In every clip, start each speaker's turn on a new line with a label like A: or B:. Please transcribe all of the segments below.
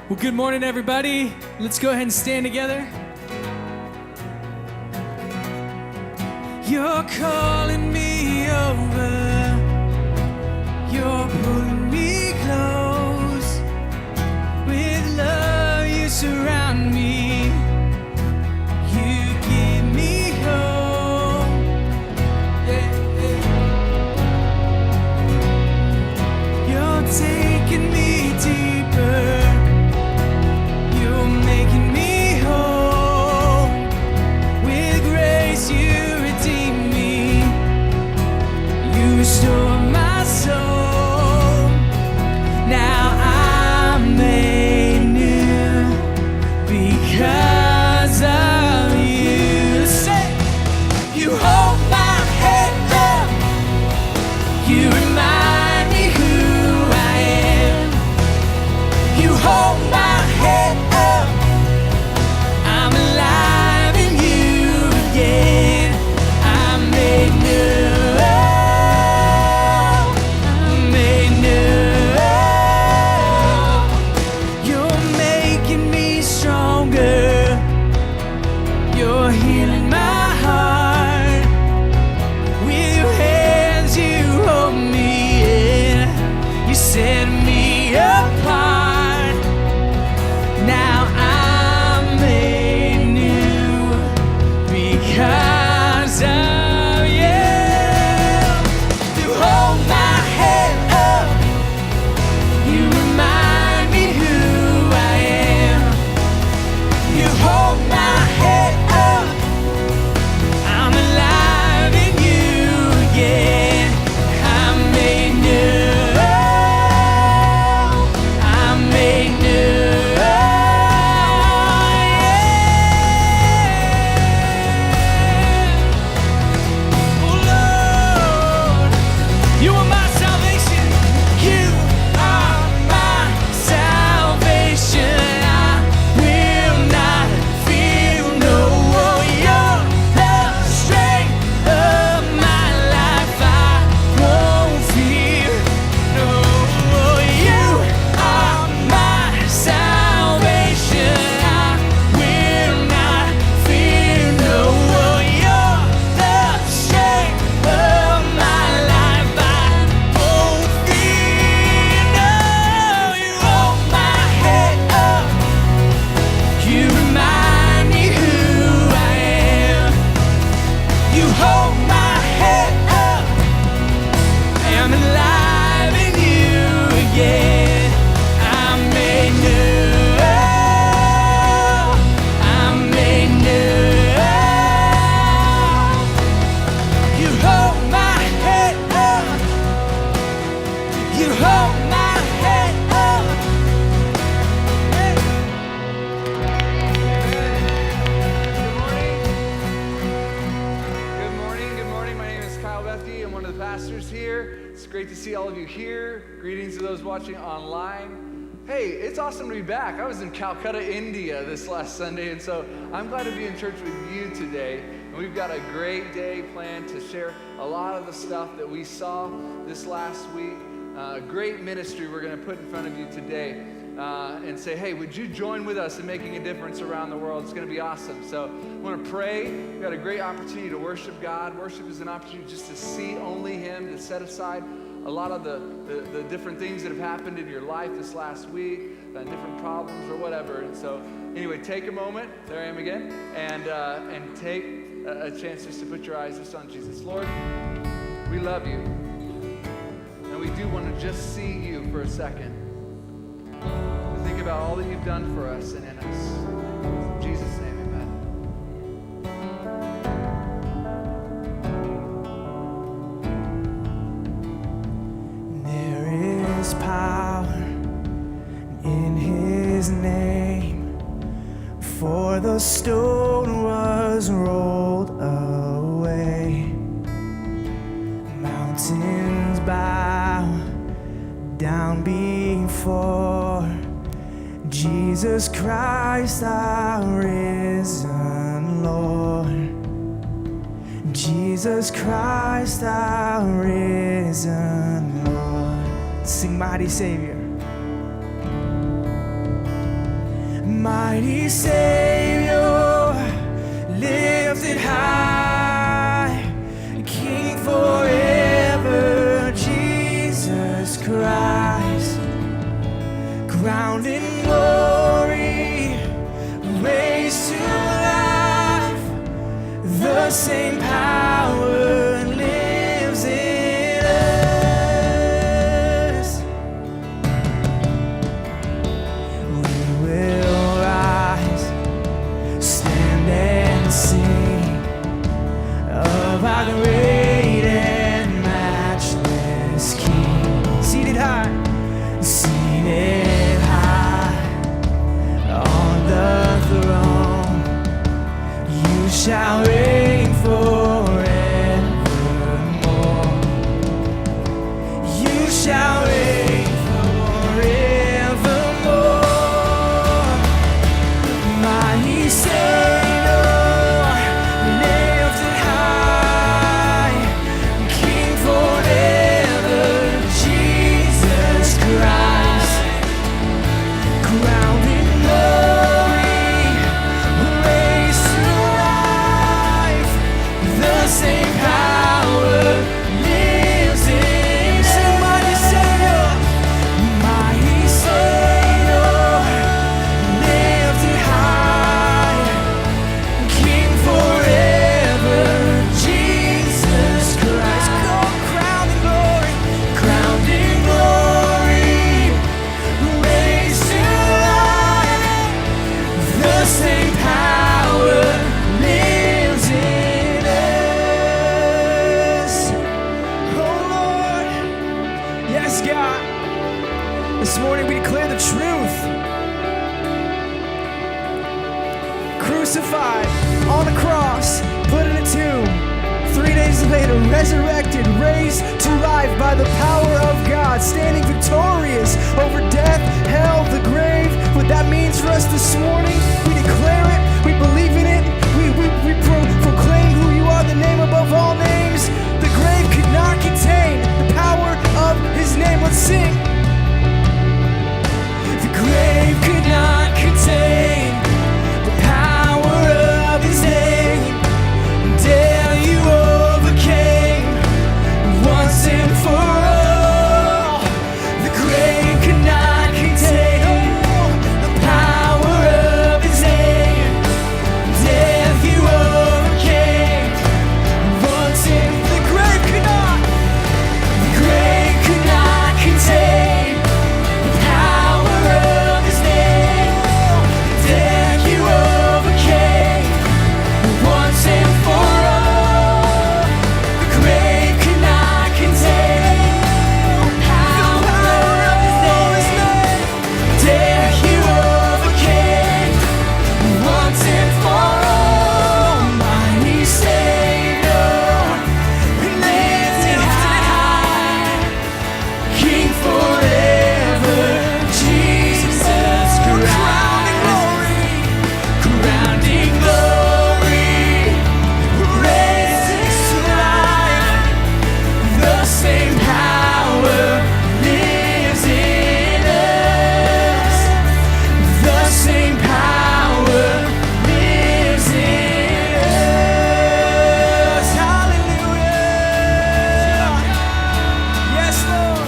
A: Well, good morning, everybody. Let's go ahead and stand together. You're calling me over. You're pulling me close. With love, you surround me. You give me hope. Yeah, yeah. You're taking me deeper. Restore my soul. Now I'm made new because of you. Say, you hold my head up. You remind me who I am. You hold my head up. I'm alive in you again. I'm made new. You're healing my heart. With your hands you hold me in. You set me apart. Now I'm made new because of you. You hold my head up. You remind me who I am. You hold my head up. I'm alive in you again. I'm made new. I'm made new. Yeah. Oh Lord, you are my salvation. You are my salvation.
B: Great to see all of you here. Greetings to those watching online. Hey, it's awesome to be back. I was in Calcutta, India this last Sunday, and so I'm glad to be in church with you today. And we've got a great day planned to share a lot of the stuff that we saw this last week. Great ministry we're going to put in front of you today and say, hey, would you join with us in making a difference around the world? It's going to be awesome. So I want to pray. We've got a great opportunity to worship God. Worship is an opportunity just to see only Him, to set aside a lot of the different things that have happened in your life this last week, different problems or whatever. And so anyway, take a moment, there I am again, and take a chance just to put your eyes just on Jesus. Lord, we love you, and we do want to just see you for a second. Think about all that you've done for us and in us. In Jesus' name, amen.
C: Power in His name, for the stone was rolled away. Mountains bow down before Jesus Christ, our risen Lord. Jesus Christ, our risen Lord. Sing, mighty Savior. mighty Savior, lifted high, King forever, Jesus Christ, crowned in glory, raised to life, the same power lives in us. We will rise, stand and sing of our great and matchless King. Seated high, seated high on the throne, you shall reign forevermore. You shall reign forevermore. Mighty Savior, lifted high, King forever, Jesus Christ, crowned in glory, raised to life, the same power lives in us. Mighty Savior, lifted high, King forever, Jesus Christ, crowned in glory, raised to life, the same power lives in us. Oh Lord, yes God, this morning we declare the truth. Crucified on a cross, put in a tomb. 3 days later, resurrected, raised to life by the power of God, standing victorious over death, hell, the grave. What that means for us this morning, we declare it, we believe in it, we proclaim who you are, the name above all names. The grave could not contain the power of his name. Let's sing. The grave could not contain the power of his name. Death you overcame once and for all. The grave could not contain the power of his name. Death you overcame once and the grave could not contain the power of his name. Death you overcame once and for all. The grave could not contain the power of his name. Death you overcame once and for all. Mighty Savior, lifted high, King forever, Jesus Christ, crowned in glory, raised to life, the same power lives in us. The same power lives in us. Hallelujah. Yes, Lord.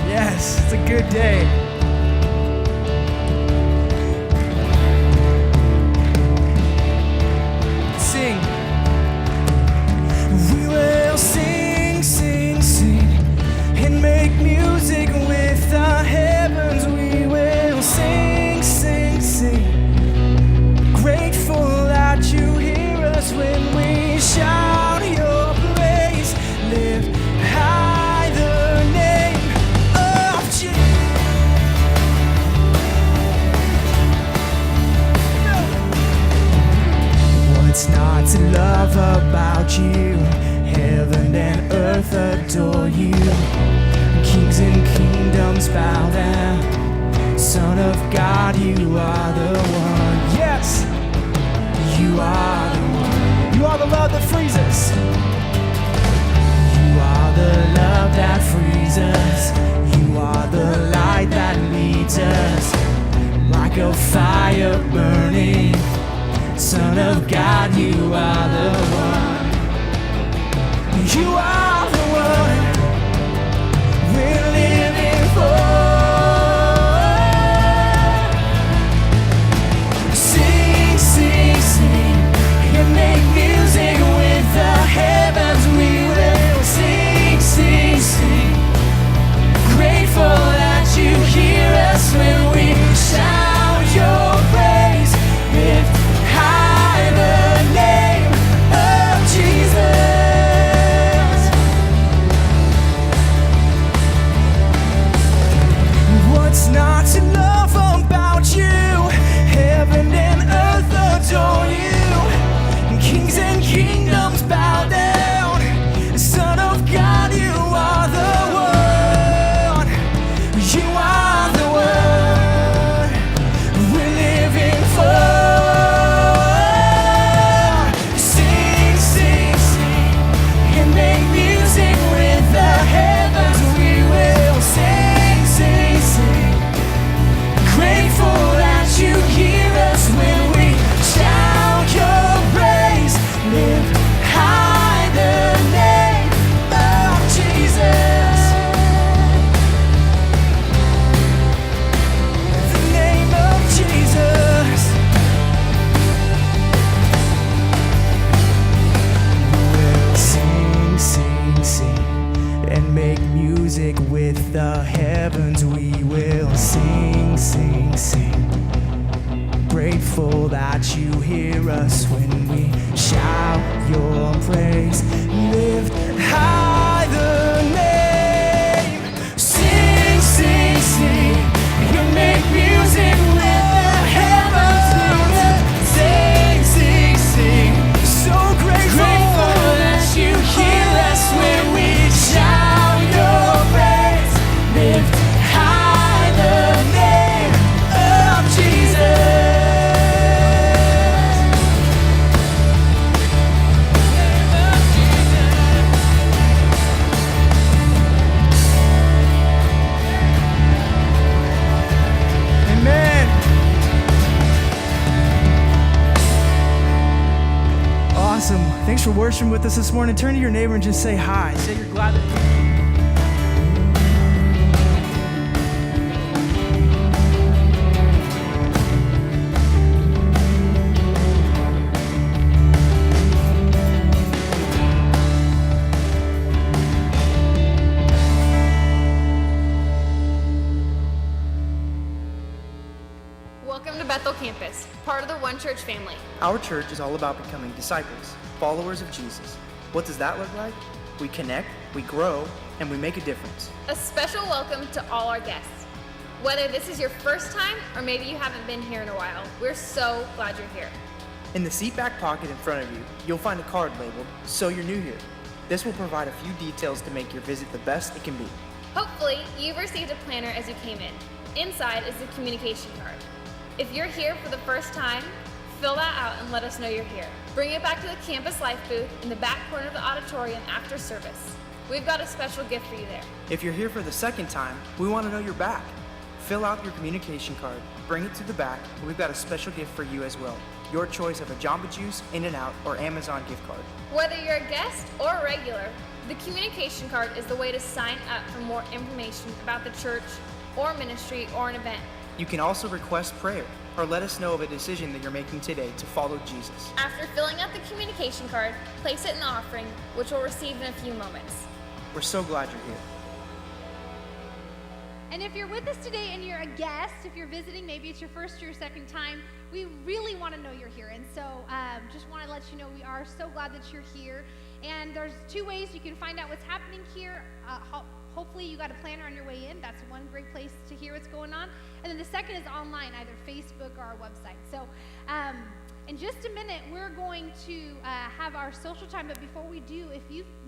C: Yes, it's a good day. Sing. We will sing, sing, sing, and make music with the heavens. We will sing, sing, sing. Grateful that you hear us when we shout your praise. Lift high the name of Jesus. What's not to love about you? Heaven and earth adore you. Kings and kingdoms bow down. Son of God, you are the one. Yes, you are the one. You are the love that frees us. You are the love that frees us. You are the light that leads Jesus, like a fire burning. Son of God, you are the one. You are the one we're living for. Sing, sing, sing, and make music with the heavens. We will sing, sing, sing. Grateful that you hear us when we shout your praise. Lift high the name of Jesus. What's not to love about you? Heaven and earth adore you. Kings and kingdoms bow down. Son of God, you are the one. You are the one we're living for. Sing, sing, sing, and make music with the heavens. We will sing, sing, sing. Grateful that you hear us when we shout your praise. Lift high the name of Jesus. The name of Jesus. We'll sing, sing, sing, and make music with the heavens. We will sing, sing, sing. Grateful that you hear us when we shout your praise. Lift high the name. Sing, sing, sing. You make music with the heavens. Sing, sing, sing. So grateful that you hear us when we shout your praise. Lift high the name of Jesus. Amen. Awesome. Thanks for worshiping with us this morning. Turn to your neighbor and just say hi. Say you're glad that
D: Welcome to Bethel Campus, part of the One Church family.
E: Our church is all about becoming disciples, followers of Jesus. What does that look like? We connect, we grow, and we make a difference.
D: A special welcome to all our guests. Whether this is your first time or maybe you haven't been here in a while, we're so glad you're here.
E: In the seat back pocket in front of you, you'll find a card labeled, "So You're New Here." This will provide a few details to make your visit the best it can be.
D: Hopefully, you've received a planner as you came in. Inside is the communication card. If you're here for the first time, fill that out and let us know you're here. Bring it back to the Campus Life booth in the back corner of the auditorium after service. We've got a special gift for you there.
E: If you're here for the second time, we want to know you're back. Fill out your communication card, bring it to the back, and we've got a special gift for you as well. Your choice of a Jamba Juice, In-N-Out, or Amazon gift card.
D: Whether you're a guest or a regular, the communication card is the way to sign up for more information about the church or ministry or an event.
E: You can also request prayer or let us know of a decision that you're making today to follow Jesus.
D: After filling out the communication card, place it in the offering, which we'll receive in a few moments.
E: We're so glad you're here.
F: And if you're with us today and you're a guest, if you're visiting, maybe it's your first or your second time, we really want to know you're here. And so just want to let you know we are so glad that you're here. And there's two ways you can find out what's happening here. Hopefully you got a planner on your way in. That's one great place to hear what's going on. And then the second is online, either Facebook or our website. So in just a minute, we're going to have our social time. But before we do, if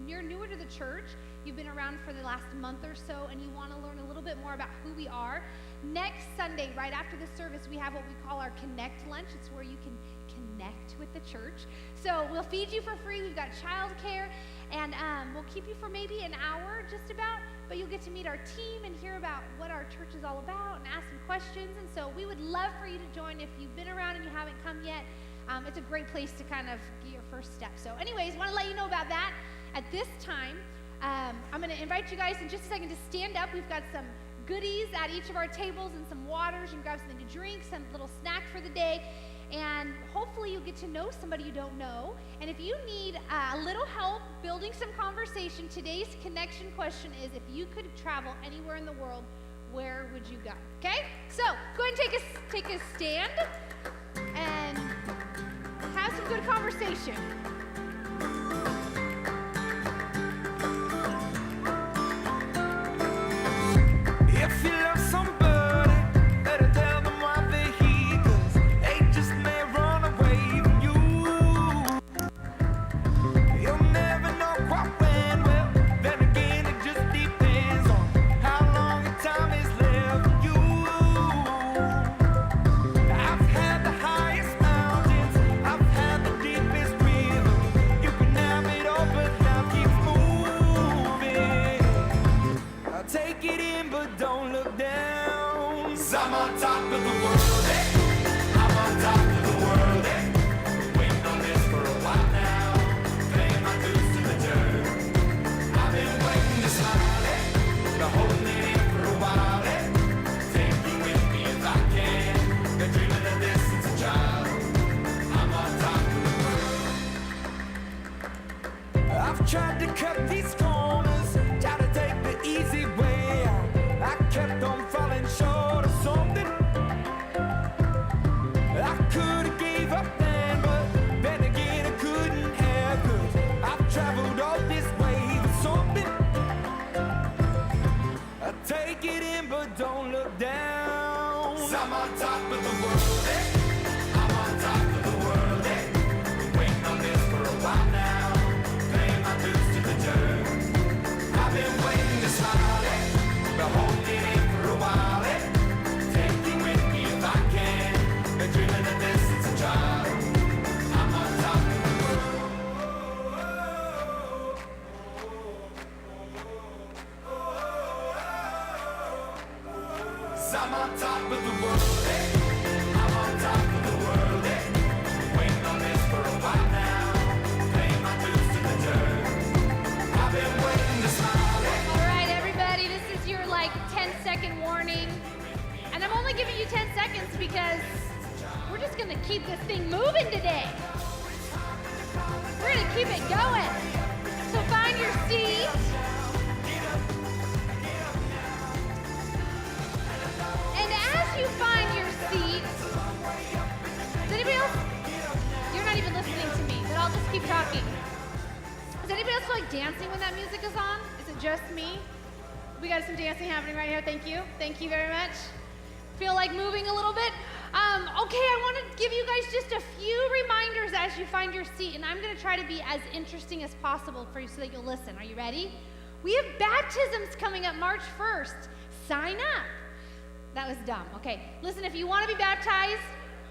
F: you're newer to the church, you've been around for the last month or so, and you want to learn a little bit more about who we are, next Sunday, right after the service, we have what we call our Connect Lunch. It's where you can connect with the church. So we'll feed you for free. We've got childcare. And we'll keep you for maybe an hour, just about, but you'll get to meet our team and hear about what our church is all about and ask some questions. And so we would love for you to join if you've been around and you haven't come yet. It's a great place to kind of get your first step. So anyways, want to let you know about that. At this time, I'm going to invite you guys in just a second to stand up. We've got some goodies at each of our tables and some waters. You can grab something to drink, some little snack for the day. And hopefully you'll get to know somebody you don't know. And if you need a little help building some conversation, today's connection question is, if you could travel anywhere in the world, where would you go? Okay? So go ahead and take a stand and have some good conversation.
A: If you love somebody, better tell them why they're here, 'cause angels may run away from you. You'll never know quite when, well, then again it just depends on how long the time is left for you. I've had the highest mountains, I've had the deepest rhythm. You can have it all, but now keep moving. I'll take it in, but don't look down. 'Cause I'm on top of the world, eh? I'm on top of the world, eh? Waiting on this for a while now, paying my dues to the dirt. I've been waiting to smile, eh? Been holding it in for a while, eh? Take you with me if I can. Been dreaming of this since a child. I'm on top of the world. I've tried to cut these corners, tried to take the easy way out. I kept on falling short of something. I could have gave up then, but then again I couldn't have, 'cause I've traveled all this way for something. I take it in, but don't look down. 'Cause I'm on top of the world, eh? I'm on top of the world, eh? Been waiting on this for a while now, paying my dues to the dirt. I've been waiting to smile, eh? Been holding it in for a while, eh? Take you with me if I can. Been dreaming of this since a child. I'm on top of the world. 'Cause I'm on top of the world, eh? I'm on top of the world, eh? Waiting on this for a while now, paying my dues to the dirt. I've been waiting to smile, eh?
F: All right, everybody, this is your 10-second warning. And I'm only giving you 10 seconds because we're just going to keep this thing moving today. We're going to keep it going. So find your seat. And as you find your seat, does anybody else? You're not even listening to me, but I'll just keep talking. Does anybody else feel like dancing when that music is on? Is it just me? We got some dancing happening right here. Thank you. Thank you very much. Feel like moving a little bit? Okay, I want to give you guys just a few reminders as you find your seat, and I'm going to try to be as interesting as possible for you so that you'll listen. Are you ready? We have baptisms coming up March 1st. Sign up. That was dumb. Okay, listen, if you want to be baptized,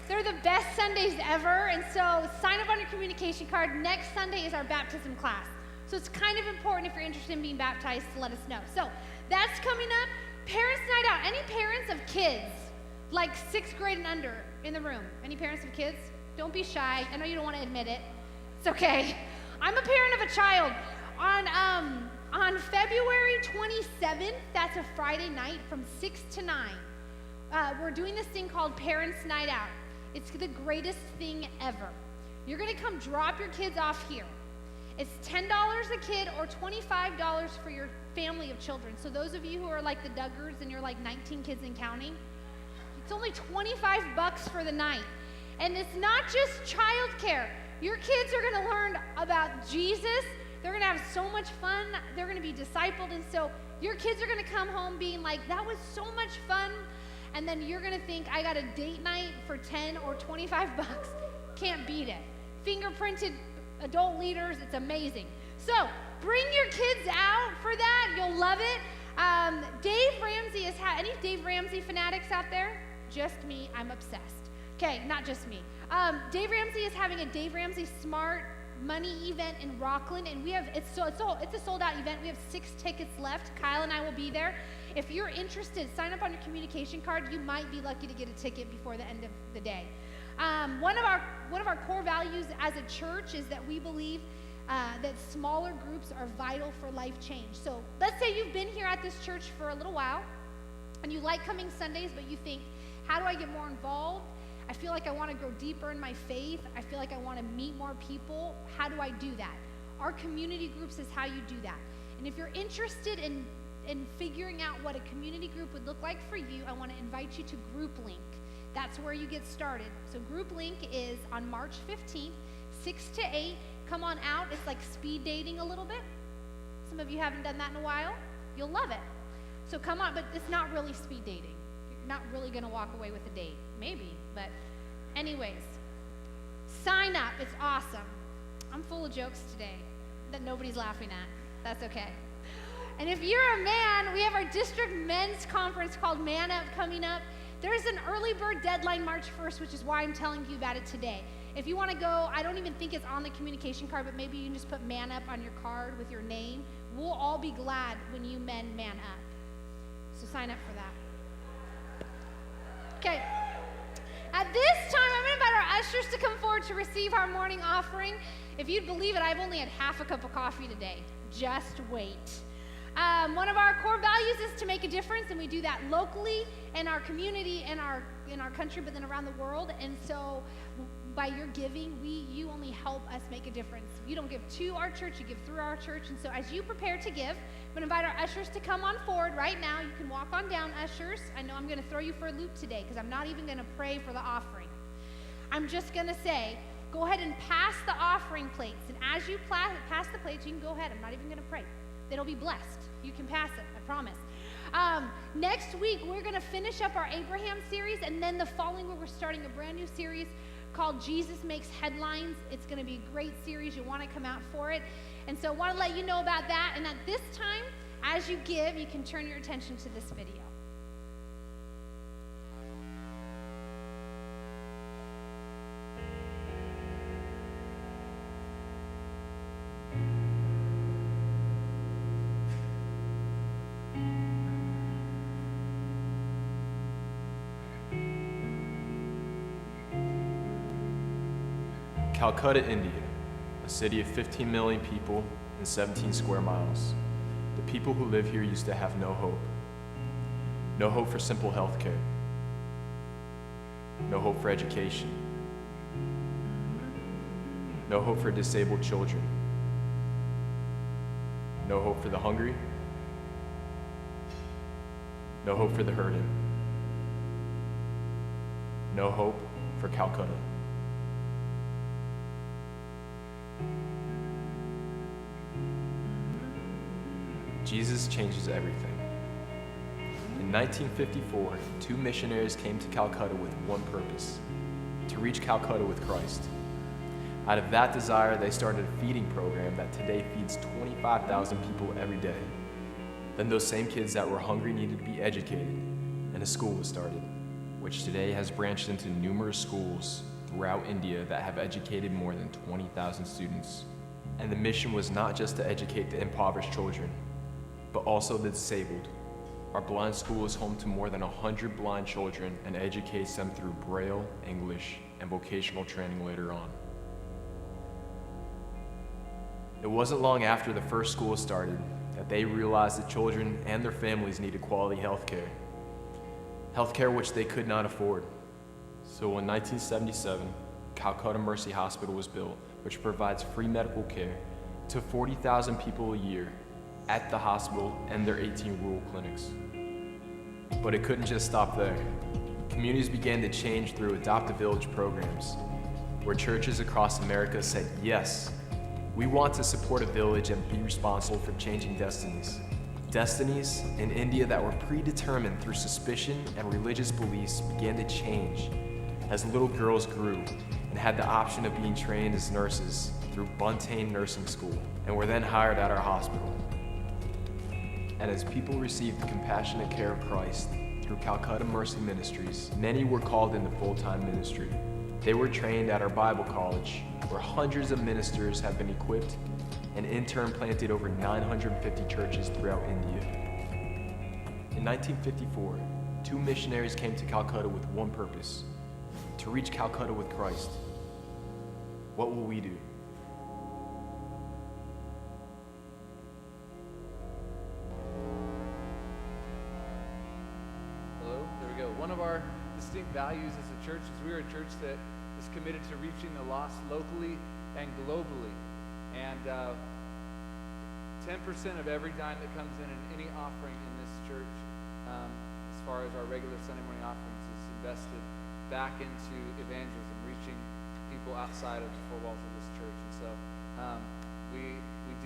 F: they're the best Sundays ever, and so sign up on your communication card. Next Sunday is our baptism class. So it's kind of important if you're interested in being baptized to let us know. So that's coming up. Parents' night out. Any parents of kids, like 6th grade and under in the room? Any parents of kids? Don't be shy. I know you don't want to admit it. It's okay. I'm a parent of a child. On February 27th, that's a Friday night from 6 to 9, we're doing this thing called Parents' Night Out. It's the greatest thing ever. You're going to come drop your kids off here. It's $10 a kid or $25 for your family of children. So those of you who are like the Duggars and you're like 19 kids and counting, it's only $25 for the night. And it's not just childcare. Your kids are going to learn about Jesus. They're going to have so much fun. They're going to be discipled. And so your kids are going to come home being like, that was so much fun. And then you're going to think, I got a date night for 10 or $25. Can't beat it. Fingerprinted adult leaders, it's amazing. So bring your kids out for that. You'll love it. Dave Ramsey is any Dave Ramsey fanatics out there? Just me. I'm obsessed. Okay, not just me. Dave Ramsey is having a Dave Ramsey Smart money event in Rockland, and it's a sold out event. We have 6 tickets left. Kyle and I will be there. If you're interested, sign up on your communication card. You might be lucky to get a ticket before the end of the day. One of our core values as a church is that we believe that smaller groups are vital for life change. So let's say you've been here at this church for a little while, and you like coming Sundays, but you think, how do I get more involved? I feel like I want to grow deeper in my faith. I feel like I want to meet more people. How do I do that? Our community groups is how you do that. And if you're interested in figuring out what a community group would look like for you, I want to invite you to Group Link. That's where you get started. So Group Link is on March 15th, 6 to 8. Come on out. It's like speed dating a little bit. Some of you haven't done that in a while. You'll love it. So come on, but it's not really speed dating. You're not really going to walk away with a date. Maybe, but anyways, sign up. It's awesome. I'm full of jokes today that nobody's laughing at. That's okay. And if you're a man, we have our district men's conference called Man Up coming up. There's an early bird deadline March 1st, which is why I'm telling you about it today. If you want to go, I don't even think it's on the communication card, but maybe you can just put Man Up on your card with your name. We'll all be glad when you men man up. So sign up for that. Okay. At this time, I'm going to invite our ushers to come forward to receive our morning offering. If you'd believe it, I've only had half a cup of coffee today. Just wait. One of our core values is to make a difference, and we do that locally in our community, in our country, but then around the world. And so by your giving, you only help us make a difference. You don't give to our church, you give through our church. And so as you prepare to give, I'm going to invite our ushers to come on forward right now. You can walk on down, ushers. I know I'm going to throw you for a loop today because I'm not even going to pray for the offering. I'm just going to say, go ahead and pass the offering plates. And as you pass the plates, you can go ahead. I'm not even going to pray. It'll be blessed. You can pass it, I promise. Next week, we're going to finish up our Abraham series, and then the following week, we're starting a brand new series called Jesus Makes Headlines. It's going to be a great series. You'll want to come out for it. And so I want to let you know about that. And at this time, as you give, you can turn your attention to this video.
G: Calcutta, India, a city of 15 million people and 17 square miles. The people who live here used to have no hope. No hope for simple health care. No hope for education. No hope for disabled children. No hope for the hungry. No hope for the hurting. No hope for Calcutta. Jesus changes everything. In 1954, 2 missionaries came to Calcutta with one purpose: to reach Calcutta with Christ. Out of that desire, they started a feeding program that today feeds 25,000 people every day. Then those same kids that were hungry needed to be educated, and a school was started, which today has branched into numerous schools throughout India that have educated more than 20,000 students. And the mission was not just to educate the impoverished children, but also the disabled. Our blind school is home to more than 100 blind children and educates them through Braille, English, and vocational training later on. It wasn't long after the first school started that they realized that children and their families needed quality health care which they could not afford. So in 1977, Calcutta Mercy Hospital was built, which provides free medical care to 40,000 people a year at the hospital and their 18 rural clinics. But it couldn't just stop there. Communities began to change through Adopt a Village programs, where churches across America said, yes, we want to support a village and be responsible for changing destinies. Destinies in India that were predetermined through suspicion and religious beliefs began to change as little girls grew and had the option of being trained as nurses through Buntain Nursing School and were then hired at our hospital. And as people received the compassionate care of Christ through Calcutta Mercy Ministries, many were called into full-time ministry. They were trained at our Bible college, where hundreds of ministers have been equipped and in turn planted over 950 churches throughout India. In 1954, 2 missionaries came to Calcutta with one purpose: to reach Calcutta with Christ. What will we do?
B: Hello, there we go. One of our distinct values as a church is we're a church that is committed to reaching the lost locally and globally. And 10% of every dime that comes in any offering in this church, as far as our regular Sunday morning offerings, is invested back into evangelism, reaching people outside of the four walls of this church. And so we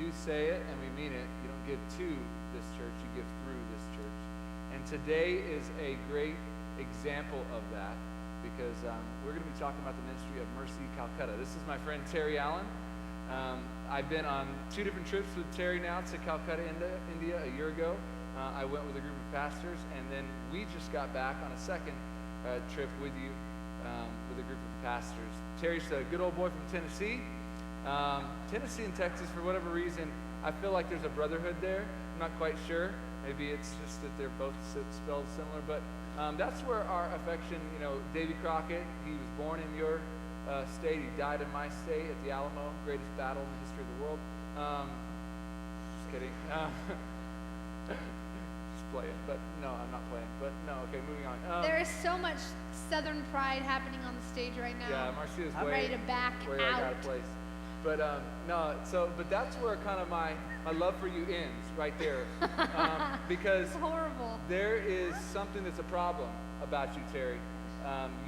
B: do say it and we mean it. You don't give to this church, you give through this church. And today is a great example of that, because we're going to be talking about the ministry of Mercy Calcutta. This is my friend Terry Allen. I've been on 2 different trips with Terry now to Calcutta, India a year ago. I went with a group of pastors, and then we just got back on a second trip with you with a group of pastors. Terry's a good old boy from Tennessee. Tennessee and Texas, for whatever reason, I feel like there's a brotherhood there. I'm not quite sure. Maybe it's just that they're both spelled similar, but that's where our affection, Davy Crockett, he was born in your state. He died in my state at the Alamo, greatest battle in the history of the world. Just kidding. Just playing, but no, I'm not playing. But no, okay, moving on.
F: There is so much Southern pride happening on the stage right now.
B: Yeah, Marcia's
F: I'm ready to back
B: way
F: out.
B: out of place. But no, but that's where kind of my love for you ends, right there, because
F: It's horrible.
B: there is something that's a problem about you, Terry.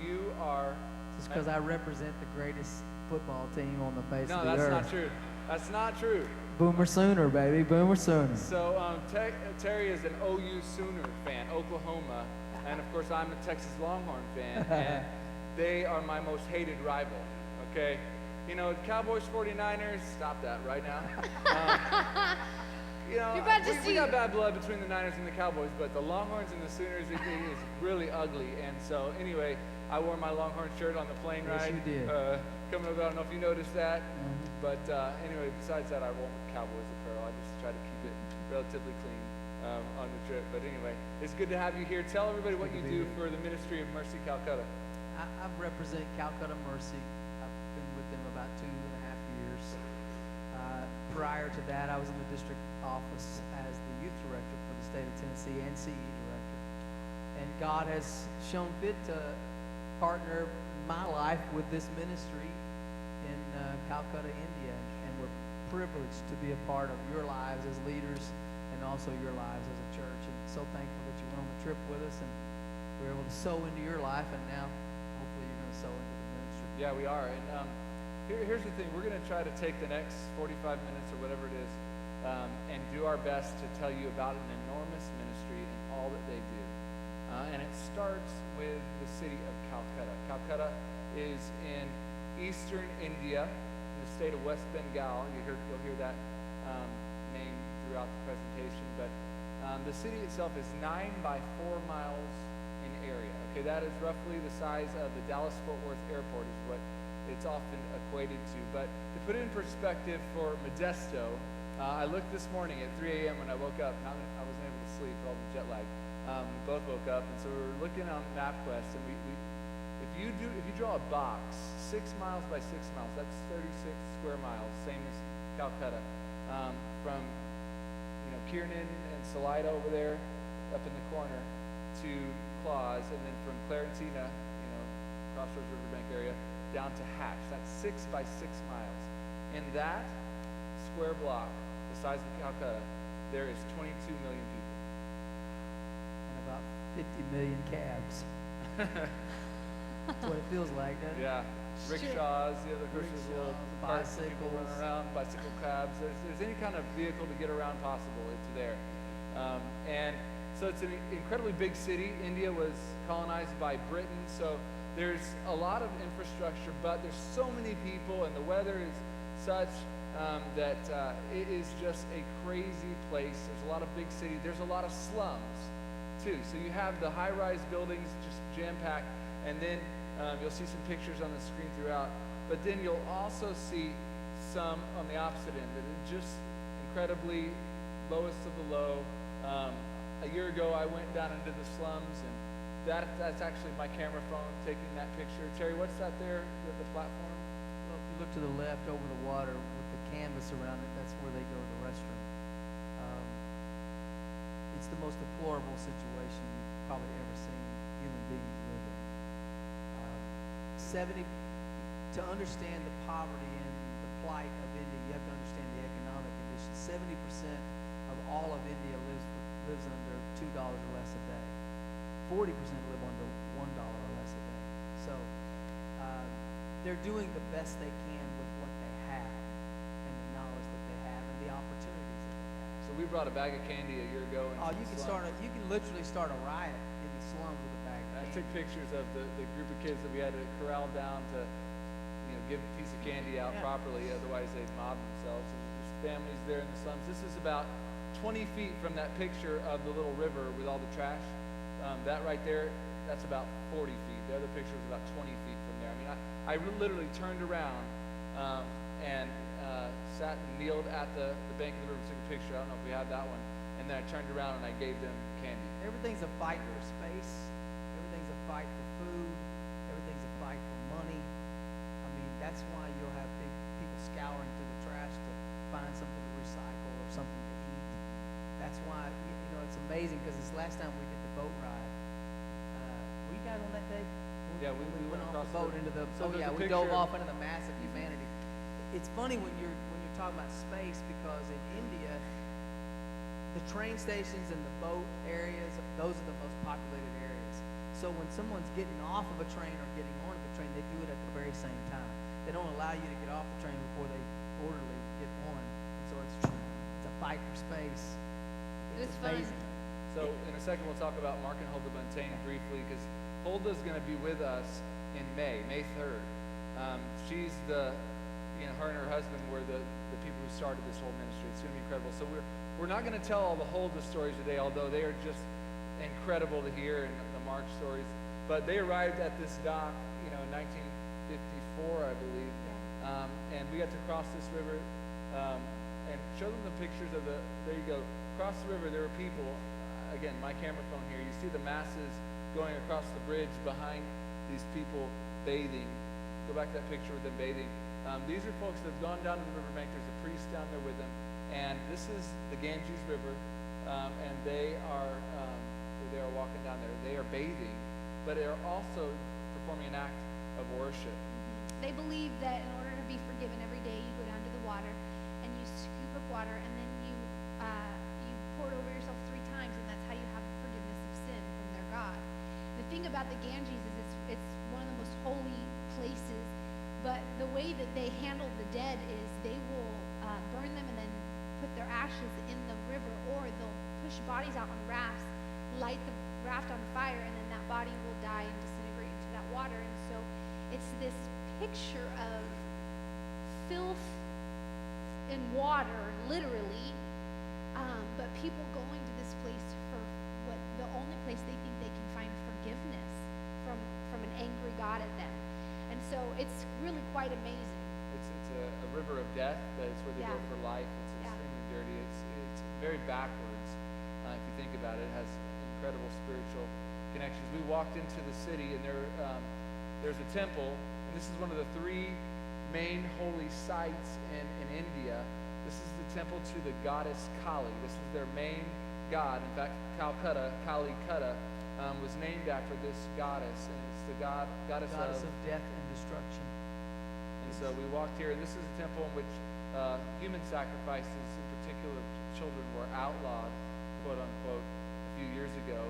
B: You are.
C: Just because I represent the greatest football team on the face
B: No,
C: of the
B: that's
C: earth.
B: not true. That's not true.
C: Boomer Sooner, baby. Boomer Sooner.
B: So Terry is an OU Sooner fan, Oklahoma, and of course I'm a Texas Longhorn fan, and they are my most hated rival. Okay, Cowboys 49ers. Stop that right now.
F: You're about to
B: we
F: see-
B: got bad blood between the Niners and the Cowboys, but the Longhorns and the Sooners it is really ugly. And so anyway, I wore my Longhorn shirt on the plane
C: Yes,
B: ride.
C: you did.
B: Coming over, I don't know if you noticed that. But anyway, besides that, I won't Cowboys apparel. I just try to keep it relatively clean on the trip. But anyway, it's good to have you here. Tell everybody what you
C: Good to be
B: do
C: here.
B: for the Ministry of Mercy Calcutta.
C: I represent Calcutta Mercy. I've been with them about 2.5 years. Prior to that, I was in the district office as the youth director for the state of Tennessee and CE director. And God has shown fit to partner my life with this ministry in Calcutta, India. And we're privileged to be a part of your lives as leaders and also your lives as a church. And so thankful that you went on the trip with us and we were able to sow into your life, and now hopefully you're going to sow into the ministry.
B: Yeah, we are. And here's the thing. We're going to try to take the next 45 minutes or whatever it is and do our best to tell you about an enormous ministry and all that they do. And it starts with the city of Calcutta. Calcutta is in eastern India, in the state of West Bengal. You'll hear that name throughout the presentation. But the city itself is 9 by 4 miles in area. Okay, that is roughly the size of the Dallas-Fort Worth Airport is what it's often equated to. But to put it in perspective for Modesto, I looked this morning at 3 a.m. when I woke up. I wasn't able to sleep with all the jet lag. We both woke up, and so we were looking on MapQuest, and if you draw a box 6 miles by 6 miles, that's 36 square miles, same as Calcutta, from Kiernan and Salida over there, up in the corner, to Claus, and then from Clarentina, Crossroads Riverbank area, down to Hatch. That's 6 by 6 miles. In that square block, the size of Calcutta, there is 22 million people.
C: And about 50 million cabs. That's what it feels like, doesn't it?
B: Yeah. Rickshaws, of course, there's little
C: Rickshaws,
B: carts that people run
C: bicycles.
B: around, bicycle cabs. There's any kind of vehicle to get around possible, it's there. And so it's an incredibly big city. India was colonized by Britain, so there's a lot of infrastructure, but there's so many people, and the weather is such that it is just a crazy place. There's a lot of big cities. There's a lot of slums, too. So you have the high-rise buildings just jam-packed, and then You'll see some pictures on the screen throughout. But then you'll also see some on the opposite end that are just incredibly lowest of the low. A year ago, I went down into the slums, and that's actually my camera phone taking that picture. Terry, what's that there, the platform?
H: Well, if you look to the left over the water with the canvas around it, that's where they go to the restroom. It's the most deplorable situation you've probably ever seen human beings live in. 70, to understand the poverty and the plight of India, you have to understand the economic conditions. 70% of all of India lives under $2 or less a day. 40% live under $1 or less a day. So they're doing the best they can with what they have and the knowledge that they have and the opportunities that they have.
B: So we brought a bag of candy a year ago.
H: You can literally start a riot in the slums with a bag of
B: I
H: candy.
B: took pictures of the group of kids that we had to corral down to, give a piece of candy out properly. Otherwise, they'd mob themselves. And there's families there in the slums. This is about 20 feet from that picture of the little river with all the trash. That right there, that's about 40 feet. The other picture was about 20 feet from there. I mean, I literally turned around and sat and kneeled at the bank of the river, took a picture. I don't know if we had that one. And then I turned around and I gave them candy.
H: Everything's a fight for space. Everything's a fight for food. Everything's a fight for money. I mean, that's why you'll have people scouring through the trash to find something to recycle or something to eat. That's why, it's amazing because this last time we did the boat ride, were you guys on that day?
B: Yeah, we
H: went
B: went
H: off
B: across
H: the boat
B: the-
H: into the.
B: So
H: Oh
B: there's
H: yeah,
B: a
H: we dove
B: picture-
H: off into the mass of humanity. It's funny when you're talking about space because in India, the train stations and the boat areas, those are the most populated areas. So when someone's getting off of a train or getting on the train, they do it at the very same time. They don't allow you to get off the train before they orderly get on. And so it's a fight for space.
F: It's fun.
H: amazing.
B: So in a second, we'll talk about Mark and Hulda Buntain briefly because Hulda's going to be with us in May 3rd. She's her and her husband were the people who started this whole ministry. It's going to be incredible. So we're not going to tell all the Hulda stories today, although they are just incredible to hear, and the Mark stories. But they arrived at this dock, in 1954, I believe, and we got to cross this river and show them the pictures of there you go, across the river there were people, again, my camera phone here, you see the masses going across the bridge behind these people bathing. Go back to that picture with them bathing. These are folks that have gone down to the riverbank. There's a priest down there with them, and this is the Ganges River, and they are walking down there. They are bathing, but they are also performing an act of worship.
F: They believe that in order to be forgiven every day, you go down to the water and you scoop up water, and then you pour it over yourself 3 times, and that's how you have forgiveness of sin from their God. The thing about the Ganges is it's one of the most holy places, but the way that they handle the dead is they will burn them and then put their ashes in the river, or they'll push bodies out on rafts, light the raft on fire, and then that body will die and disintegrate into that water. And so it's this picture of filth in water, literally, but people going to this place for what the only place they think they can find forgiveness from an angry God at them. And so it's really quite amazing.
B: It's a river of death, but it's where they go for life. It's extremely dirty. It's very backwards. If you think about it, it has incredible spiritual connections. We walked into the city, and there's a temple, and this is one of the 3 main holy sites in India. This is the temple to the goddess Kali. This is their main god. In fact, Calcutta, Kali Kutta, was named after this goddess, and it's the goddess
H: of death and destruction.
B: And so we walked here, and this is a temple in which human sacrifices, in particular children, were outlawed, quote unquote, a few years ago,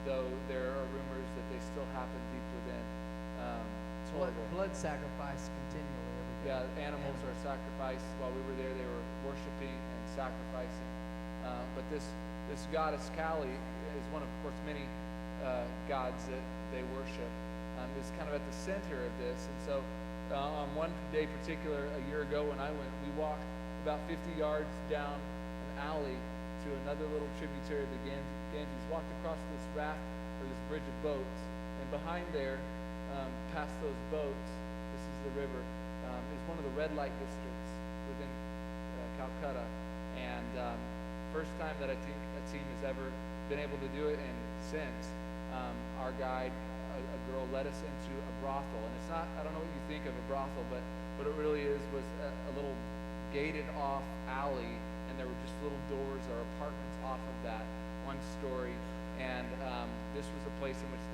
B: though there are rumors that they still happen deep within. It's horrible.
H: Blood sacrifice continually every day.
B: Yeah, animals are sacrificed. While we were there, they were worshiping and sacrificing. But this goddess Kali is one of course, many gods that they worship. Is kind of at the center of this. And so on one day particular, a year ago when I went, we walked about 50 yards down an alley to another little tributary of the Ganges, walked across this raft or this bridge of boats, and behind there past those boats, this is the river, is one of the red light districts within Calcutta. And first time that a team has ever been able to do it, and since our guide, a girl, led us into a brothel. And it's not, I don't know what you think of a brothel, but what it really was a little gated off alley, and there were just little doors or apartments off of that, one story. And this was a place in which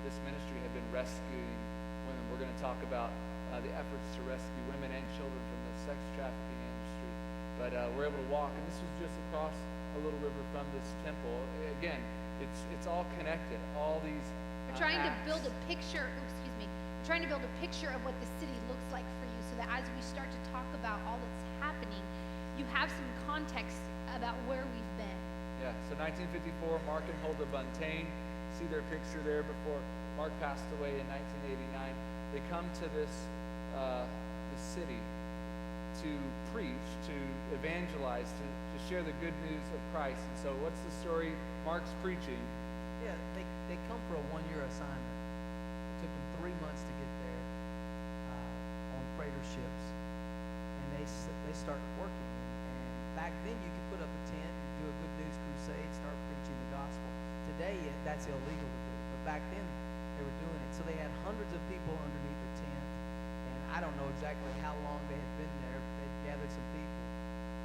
B: this ministry had been rescuing women. We're going to talk about the efforts to rescue women and children from the sex trafficking industry. But we're able to walk, and this was just across a little river from this temple. Again, it's all connected. All these
F: We're trying to
B: acts.
F: build a picture, we're trying to build a picture of what the city looks like for you, so that as we start to talk about all that's happening, you have some context about where we've been.
B: Yeah, so 1954, Mark and Hulda Buntain, see their picture there before Mark passed away in 1989. They come to this city to preach, to evangelize, to share the good news of Christ. And so what's the story? Mark's preaching.
H: Yeah, they come for a one-year assignment. It took them 3 months to get there on freighter ships, and they start working. And back then, you could put up a tent and do a good news crusade, start preaching the gospel. Today, that's illegal to do, but back then they were doing it. So they had hundreds of people underneath the tent, and I don't know exactly how long they had been there. They'd gathered some people,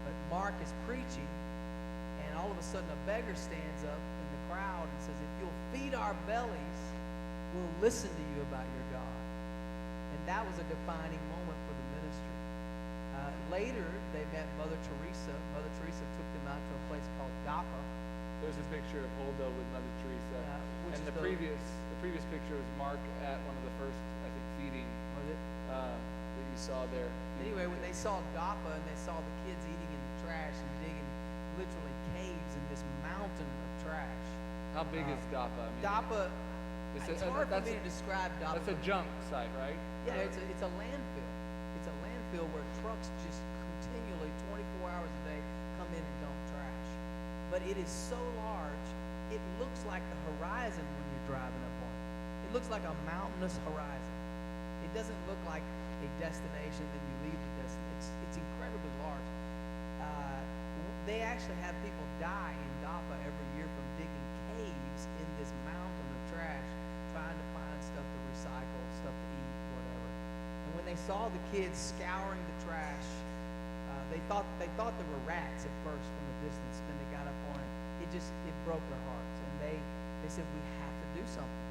H: but Mark is preaching, and all of a sudden a beggar stands up in the crowd and says, "If you'll feed our bellies, we'll listen to you about your God." And that was a defining moment for the ministry. Later, they met Mother Teresa. Mother Teresa took them out to a place called Dapa.
B: There's a picture of Hulda with Mother Teresa.
H: Which
B: And
H: is
B: the previous picture was Mark at one of the first, I think, feeding
H: Was it?
B: that you saw there.
H: Anyway, when they saw Dapa and they saw the kids eating in the trash and digging literally caves in this mountain of trash.
B: How big is Dapa? I mean,
H: Dapa, it's hard for
B: that's
H: me to describe Dapa.
B: That's a junk site, right?
H: Yeah, it's a landfill. It's a landfill where trucks just continually, 24 hours a day, come in and dump trash. But it is so large, it looks like the horizon when you're driving up on it. It looks like a mountainous horizon. It doesn't look like a destination, then you leave the destination. It's incredibly large. They actually have people die in Dapa every year from digging caves in this mountain of trash, trying to find stuff to recycle, stuff to eat, whatever. And when they saw the kids scouring the trash, they thought there were rats at first from a distance. Then they got up on it. It broke their hearts, and they said, "We have to do something."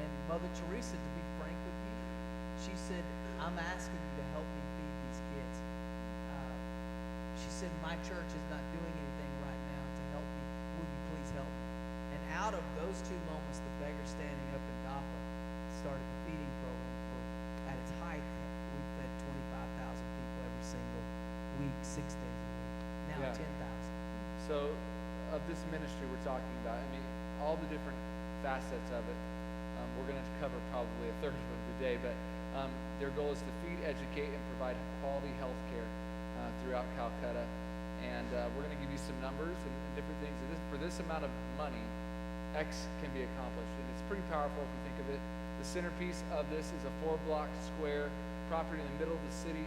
H: And Mother Teresa, to be frank with you, she said, "I'm asking you to help me feed these kids." She said, "My church is not doing anything right now to help me. Will you please help me?" And out of those two moments, the beggar standing up in Dapa started the feeding program. At its height, we fed 25,000 people every single week, 6 days a week. Now
B: Yeah.
H: 10,000.
B: So, of this ministry we're talking about, I mean, all the different facets of it, we're going to cover probably a third of them today, but their goal is to feed, educate, and provide quality health care throughout Calcutta. And we're going to give you some numbers and different things. For this amount of money, X can be accomplished. And it's pretty powerful if you think of it. The centerpiece of this is a 4-block square property in the middle of the city.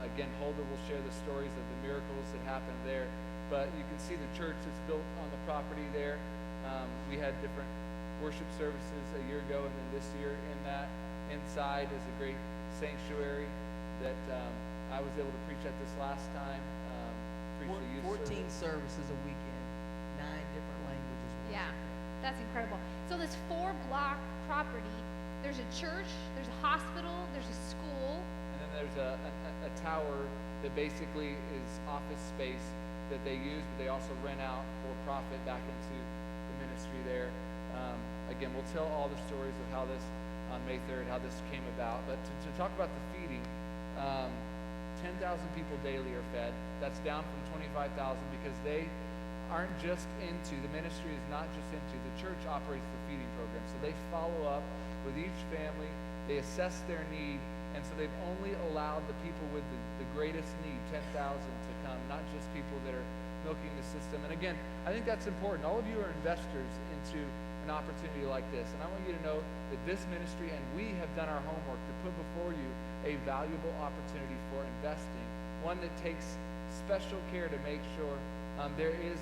B: Again, Hulda will share the stories of the miracles that happened there. But you can see the church that's built on the property there. We had different worship services a year ago, and then this year in that. Inside is a great sanctuary that I was able to preach at this last time. Preach the youth
H: 14
B: service.
H: services a weekend, 9 different languages.
F: Yeah, that's incredible. So this 4-block property, there's a church, there's a hospital, there's a school.
B: And then there's a tower that basically is office space that they use, but they also rent out for profit back into the ministry there. Again, we'll tell all the stories of how this, on May 3rd, how this came about. But to talk about the feeding, 10,000 people daily are fed. That's down from 25,000 because they aren't just into, the ministry is not just into, the church operates the feeding program. So they follow up with each family, they assess their need, and so they've only allowed the people with the greatest need, 10,000, to come, not just people that are milking the system. And again, I think that's important. All of you are investors into an opportunity like this. And I want you to know that this ministry and we have done our homework to put before you a valuable opportunity for investing, one that takes special care to make sure there is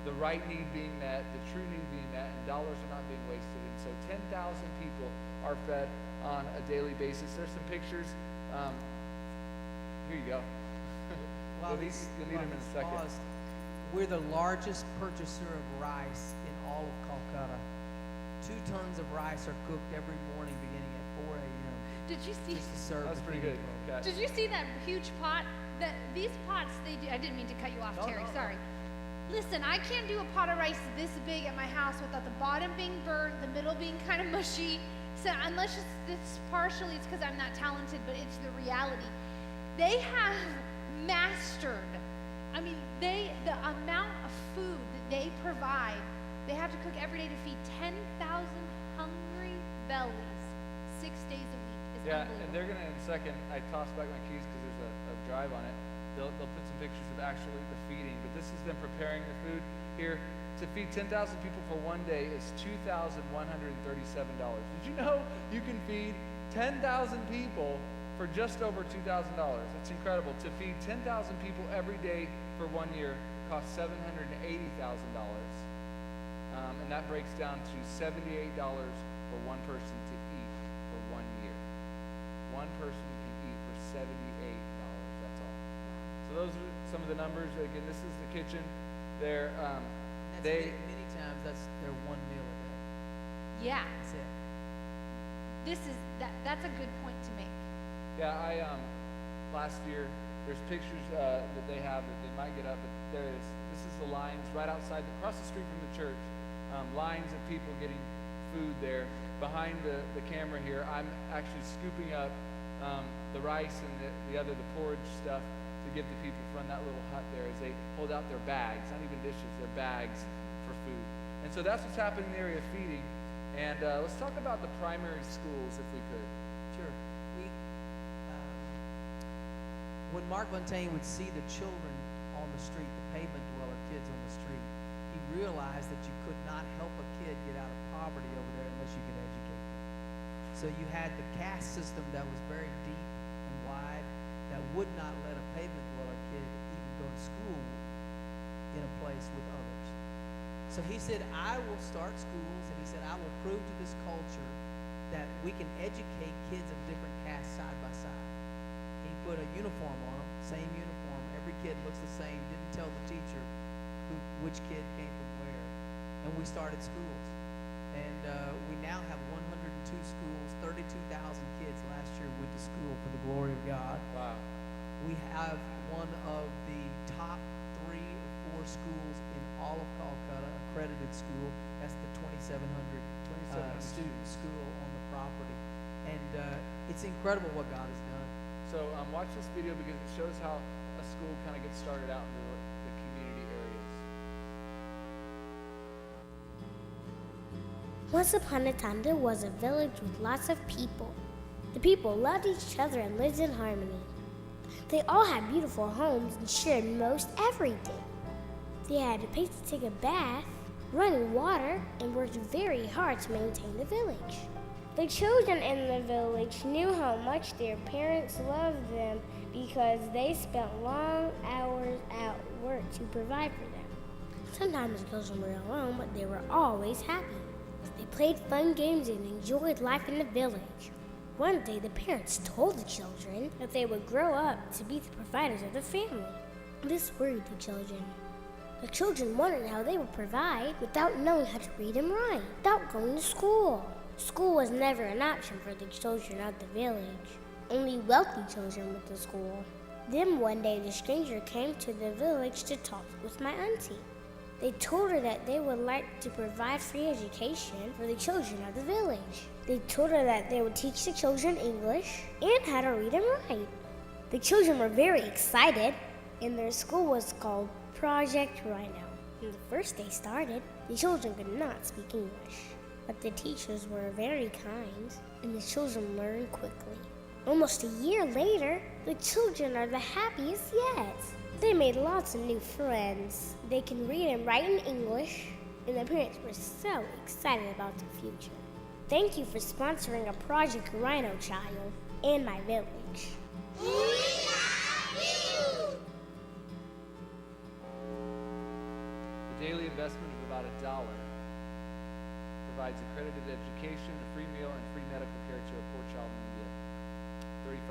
B: the right need being met, the true need being met, and dollars are not being wasted. And so 10,000 people are fed on a daily basis. There's some pictures. Here you go. You'll need them in a second.
H: Paused, we're the largest purchaser of rice in all of Calcutta. 2 tons of rice are cooked every morning beginning at 4 a.m.
F: Did you see?
H: just to serve
B: That's
H: the
B: pretty
H: people.
B: good. Catch.
F: Did you see that huge pot? These pots, they do. I didn't mean to cut you off,
H: No,
F: Terry.
H: no, no.
F: Sorry. Listen, I can't do a pot of rice this big at my house without the bottom being burnt, the middle being kind of mushy. So unless it's partially, it's because I'm not talented, but it's the reality. They have mastered. I mean, the amount of food that they provide. They have to cook every day to feed 10,000 hungry bellies 6 days a week. It's
B: Yeah,
F: unbelievable.
B: and they're gonna in a second. I tossed back my keys because there's a drive on it. They'll put some pictures of actually the feeding, but this is them preparing the food here. To feed 10,000 people for one day is $2,137. Did you know you can feed 10,000 people for just over $2,000? It's incredible. To feed 10,000 people every day for 1 year costs $780,000. And that breaks down to $78 for one person to eat for 1 year. One person can eat for $78. That's all. So those are some of the numbers. Again, this is the kitchen. They're
H: Many times that's their one meal a day.
F: Yeah,
H: That's it.
F: that's a good point to make.
B: Yeah, I last year there's pictures that they have that they might get up, but there is. This is the lines right outside, across the street from the church. Lines of people getting food there. Behind the camera here, I'm actually scooping up the rice and the porridge stuff to give the people from that little hut there as they hold out their bags, not even dishes, their bags for food. And so that's what's happening in the area of feeding. And let's talk about the primary schools if we could.
H: Sure. When Mark Fontaine would see the children on the street, the pavement dweller kids on the street, he realized that you could not help a kid get out of poverty over there unless you could educate them. So you had the caste system that was very deep and wide that would not let a pavement dweller kid even go to school in a place with others. So he said, I will start schools, and he said, I will prove to this culture that we can educate kids of different castes side by side. He put a uniform on them, same uniform. Every kid looks the same. Didn't tell the teacher which kid came from where. And we started schools. And we now have 102 schools, 32,000 kids last year went to school for the glory of God.
B: Wow.
H: We have one of the top 3 or 4 schools in all of Calcutta, accredited school. That's the 2,700 student school on the property. And it's incredible what God has done.
B: So watch this video because it shows how a school kind of gets started out in the community areas.
I: Once upon a time, there was a village with lots of people. The people loved each other and lived in harmony. They all had beautiful homes and shared most everything. They had to pay to take a bath, running water, and worked very hard to maintain the village. The children in the village knew how much their parents loved them because they spent long hours at work to provide for them. Sometimes the children were alone, but they were always happy. They played fun games and enjoyed life in the village. One day, the parents told the children that they would grow up to be the providers of the family. This worried the children. The children wondered how they would provide without knowing how to read and write, without going to school. School was never an option for the children of the village. Only wealthy children went to school. Then one day, the stranger came to the village to talk with my auntie. They told her that they would like to provide free education for the children of the village. They told her that they would teach the children English and how to read and write. The children were very excited, and their school was called Project Rhino. When the first day started, the children could not speak English, but the teachers were very kind, and the children learned quickly. Almost a year later, the children are the happiest yet. They made lots of new friends. They can read and write in English, and the parents were so excited about the future. Thank you for sponsoring a Project Rhino Child and my village.
A: We love you!
B: The daily investment of about $1 provides accredited education, a free meal, and free medical care to a poor child in India.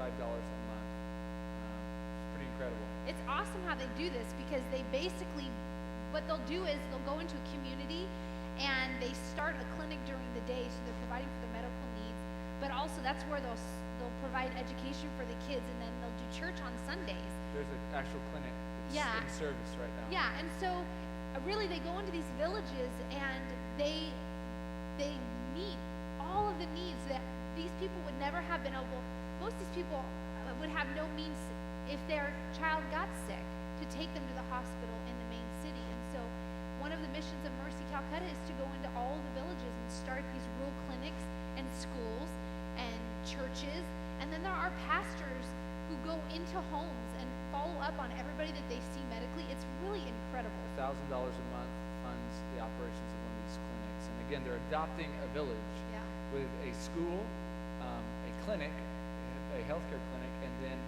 B: $35 a month. It's pretty incredible.
F: It's awesome how they do this because they basically, what they'll do is they'll go into a community and they start a clinic during the day, so they're providing for their medical needs, but also that's where they'll provide education for the kids, and then they'll do church on Sundays.
B: There's an actual clinic that's
F: Yeah.
B: in service right now.
F: Yeah, and so really they go into these villages and they meet all of the needs that these people would never have been able. Most of these people would have no means if their child got sick to take them to the hospital in the main city. And so one of the missions of Mercy Calcutta is to go into all the villages and start these rural clinics and schools and churches. And then there are pastors who go into homes and follow up on everybody that they see medically. It's really incredible.
B: $1,000 a month funds the operations of one of these clinics. And again, they're adopting a village
F: Yeah.
B: with a school, a clinic, a healthcare clinic, and then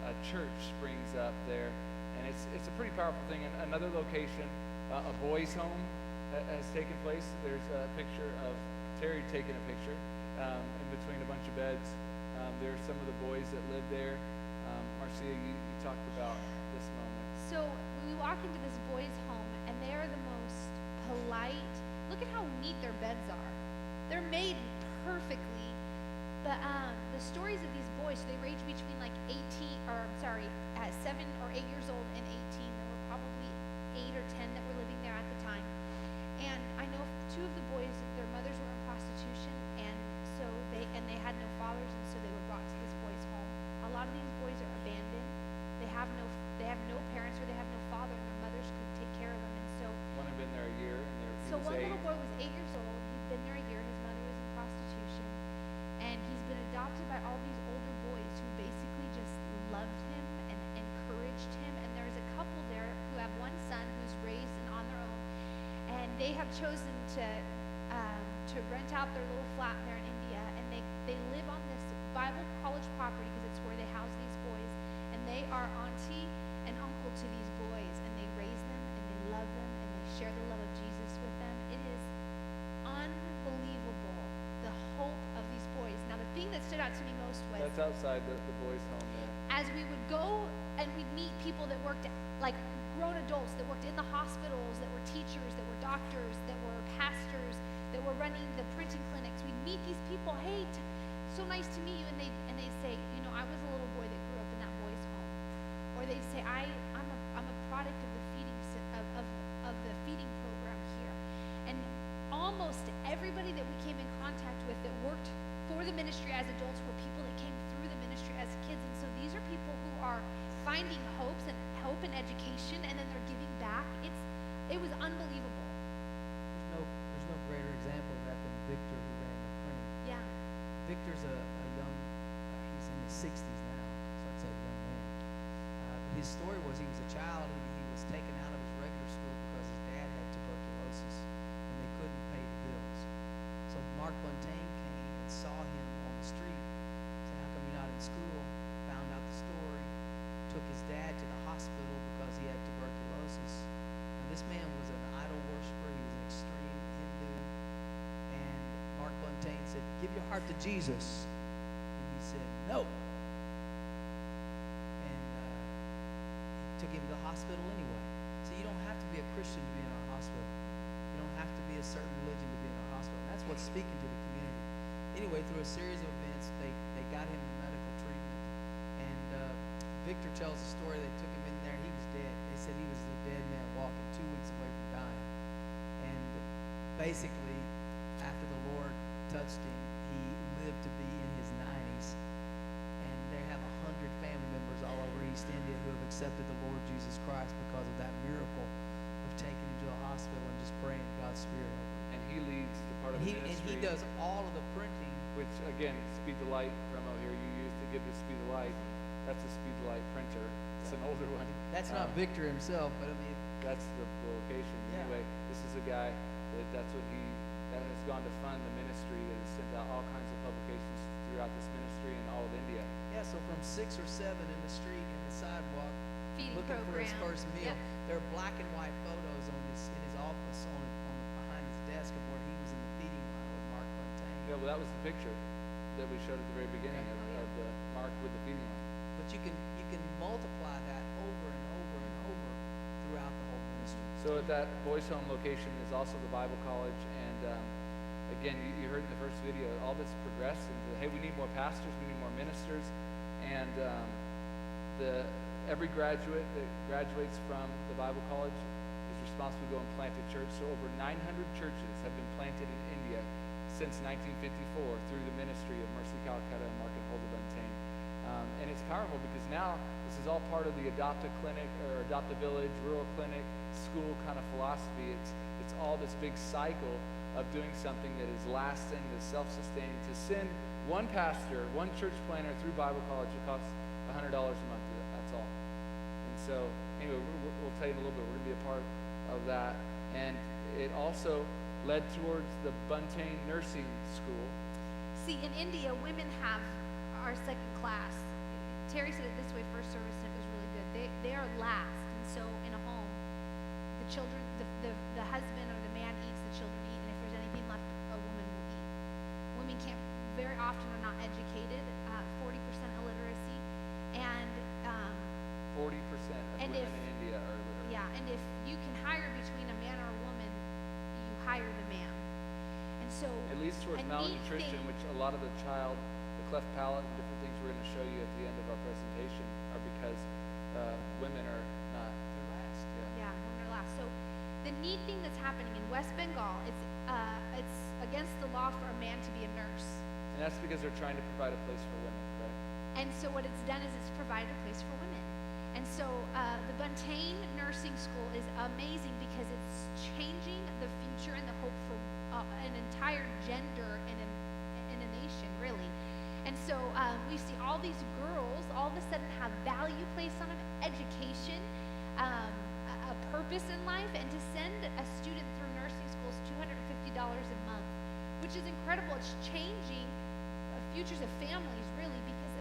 B: a church springs up there. And it's a pretty powerful thing. And another location, a boys' home has taken place. There's a picture of Terry taking a picture in between a bunch of beds. There are some of the boys that live there. Marcia, you talked about this moment.
F: So we walk into this boys' home, and they are the most polite. Look at how neat their beds are. They're made perfectly. But the stories of these boys, they range between like 7 or 8 years old and 18. There were probably 8 or 10 that were living there at the time. And I know 2 of the boys, their mothers were in prostitution, and so they had no fathers, and so they were brought to this boys' home. A lot of these boys are abandoned. They have no parents, or they have no father, and their mothers couldn't take care of them. And so
B: One had been there a year, and he
F: so
B: was
F: one
B: 8.
F: little boy was 8 years old. He'd been there a year. His mother was in prostitution, and he's been adopted by all these older boys who basically just loved him and encouraged him. And there's a couple there who have one son who's raised and on their own, and they have chosen to rent out their little flat there in India, and they live on this Bible college property because it's where they house these boys, and they are auntie and uncle to these boys, and they raise them and they love them and they share the love of Jesus with them. It is unbelievable, the hope of these boys. Now the thing that stood out to me most was
B: That's outside the boys' home there.
F: as we would go and we'd meet people that worked, like grown adults that worked in the hospitals, that were teachers, that were doctors, that were pastors, that were running the printing clinics. We'd meet these people. Hey, so nice to meet you. And they'd say, I was a little boy that grew up in that boys' home. Or they'd say, I'm a product of the feeding of the feeding program here. And almost everybody that we came in contact with that worked for the ministry as adults were people that came through the ministry as kids. And so these are people who are finding hope and education, and then they're giving back. It was unbelievable.
H: There's no greater example of that than Victor, who ran the clinic.
F: Yeah.
H: Victor's a young, he's in his 60s now, so I'd say a young man. But his story was he was a child and he was taken out of his regular school because his dad had tuberculosis and they couldn't pay the bills. So Mark Buntain came and saw him on the street, said, how come you're not in school? Found out the story, took his dad to the hospital because he had tuberculosis. Now this man was an idol worshiper, he was an extreme Hindu, and Mark Buntain said, give your heart to Jesus. And he said, no. And he took him to the hospital anyway. So you don't have to be a Christian to be in our hospital. You don't have to be a certain religion to be in our hospital. And that's what's speaking to the community. Anyway, through a series of events, they got him medical treatment. And Victor tells the story. They took him in there. He was dead. They said he was a dead man walking 2 weeks away from dying. And basically, after the Lord touched him, he lived to be in his 90s. And they have 100 family members all over East India who have accepted the Lord Jesus Christ because of that miracle of taking him to the hospital and just praying God's Spirit over him.
B: And he leads the part of the
H: And
B: ministry.
H: he does all of the printing.
B: Which, again, Speed the Light promo here you used to give to Speed the Light. That's a Speed the Light printer. It's an older one.
H: That's not Victor himself, but I mean,
B: That's the location.
H: Yeah.
B: Anyway, this is a guy that that has gone to fund the ministry that has sent out all kinds of publications throughout this ministry in all of India.
H: Yeah, so from 6 or 7 in the street, in the sidewalk,
F: Feeding
H: looking for his
F: program.
H: first meal.
F: Yep.
H: There are black and white photos in his office behind his desk of where he was in the feeding line with Mark Fontaine.
B: Yeah, well, that was the picture that we showed at the very beginning of the Mark with the feeding line.
H: But you can multiply that over and over and over throughout the whole ministry.
B: So at that boys' home location is also the Bible college, and again, you heard in the first video, all this progressed into, hey, we need more pastors, we need more ministers, and every graduate that graduates from the Bible college is responsible to go and plant a church. So over 900 churches have been planted in India since 1954 through the ministry of Mercy Calcutta and Mark and Huldah Buntain. And it's powerful because now this is all part of the Adopt a Clinic or Adopt a Village, rural clinic, school kind of philosophy. It's all this big cycle of doing something that is lasting, that's self-sustaining. To send one pastor, one church planter through Bible college, it costs $100 a month. That's all. And so, anyway, we'll tell you in a little bit. We're going to be a part of that. And it also led towards the Buntain Nursing School.
F: See, in India, women are second class. Terry said it this way, first service, and it was really good. They are last. And so in a home, the children, the husband or the man eats, the children eat, and if there's anything left, a woman will eat. Women very often are not educated, 40% illiteracy, and
B: 40% of women in India are illiterate.
F: yeah, and if you can hire between a man or a woman, you hire the man. And so
B: It leads towards
F: a neat
B: malnutrition,
F: thing-
B: which a lot of the cleft palate and different things we're going to show you at the end of our presentation are because women are not.
H: They're last.
F: Yeah, women are last. So the neat thing that's happening in West Bengal, it's against the law for a man to be a nurse.
B: And that's because they're trying to provide a place for women, right?
F: And so what it's done is it's provided a place for women. And so the Buntain Nursing School is amazing because it's changing the future and the hope for an entire gender in a nation, really. And so we see all these girls all of a sudden have value placed on them, education, a purpose in life, and to send a student through nursing school is $250 a month, which is incredible. It's changing futures of families, really, because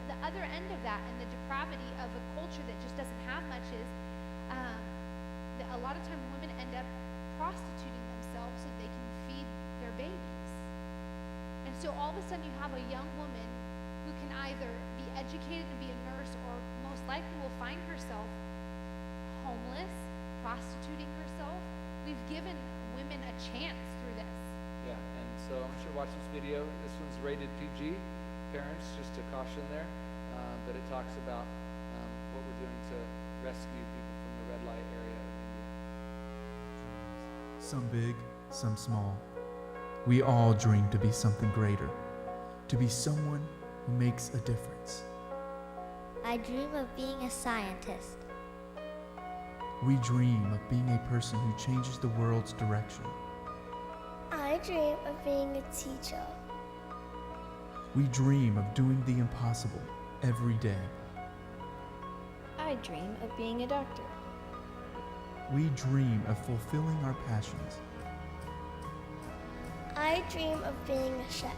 F: the other end of that and the depravity of a culture that just doesn't have much is that a lot of times women end up prostituting themselves so they can feed their babies. And so all of a sudden you have a young woman who can either be educated and be a nurse, or most likely will find herself homeless, prostituting herself. We've given women a chance through this.
B: Yeah, and so I'm sure watch this video. This one's rated PG. Parents, just a caution there, but it talks about what we're doing to rescue people from the red light area of India.
J: Some big, some small. We all dream to be something greater, to be someone who makes a difference.
I: I dream of being a scientist.
J: We dream of being a person who changes the world's direction.
I: I dream of being a teacher.
J: We dream of doing the impossible every day.
K: I dream of being a doctor.
J: We dream of fulfilling our passions.
I: I dream of being a chef.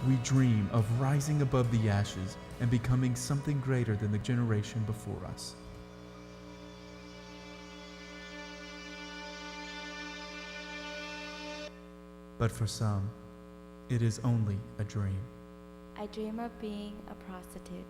J: We dream of rising above the ashes and becoming something greater than the generation before us. But for some, it is only a dream.
K: I dream of being a prostitute.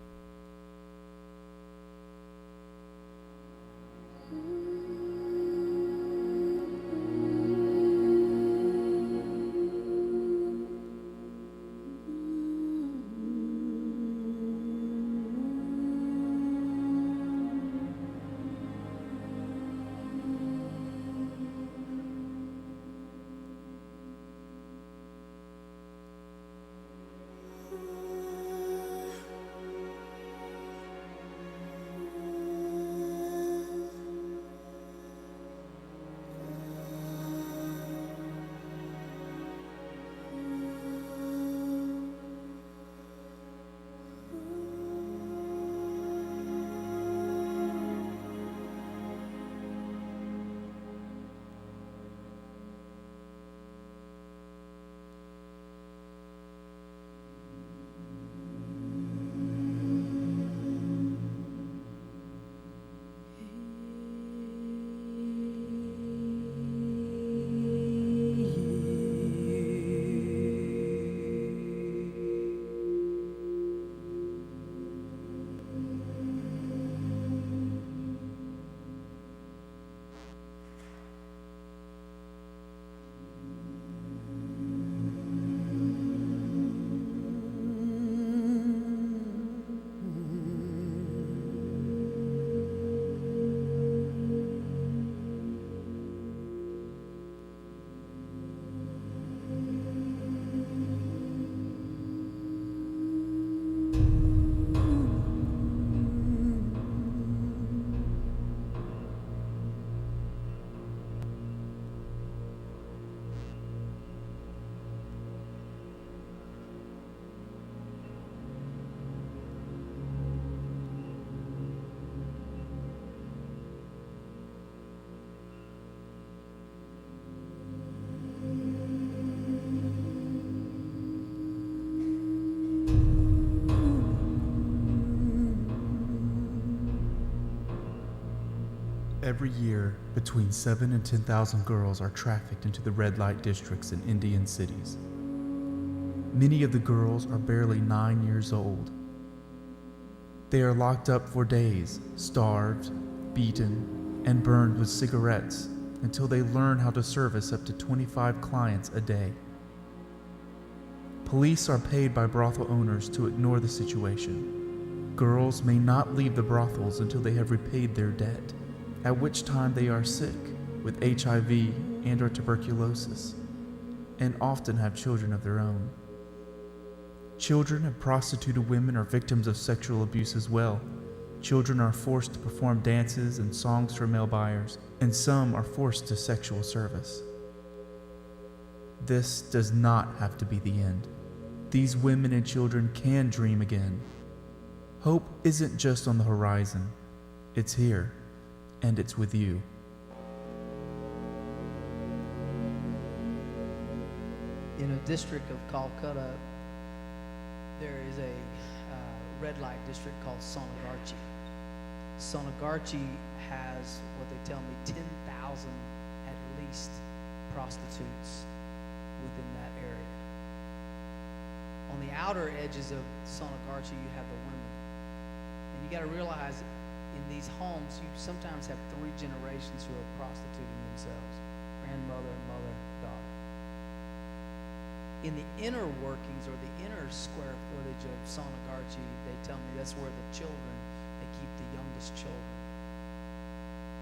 J: Every year, between 7 and 10,000 girls are trafficked into the red light districts in Indian cities. Many of the girls are barely 9 years old. They are locked up for days, starved, beaten, and burned with cigarettes until they learn how to service up to 25 clients a day. Police are paid by brothel owners to ignore the situation. Girls may not leave the brothels until they have repaid their debt, at which time they are sick with HIV and or tuberculosis, and often have children of their own. Children of prostituted women are victims of sexual abuse as well. Children are forced to perform dances and songs for male buyers, and some are forced to sexual service. This does not have to be the end. These women and children can dream again. Hope isn't just on the horizon. It's here, and it's with you.
H: In a district of Calcutta, there is a red light district called Sonagarchi. Sonagarchi has, what they tell me, 10,000 at least prostitutes within that area. On the outer edges of Sonagarchi, you have the women. And you got to realize in these homes, you sometimes have 3 generations who are prostituting themselves. Grandmother, mother, daughter. In the inner workings or the inner square footage of Sonagarchi, they tell me that's where the children, they keep the youngest children.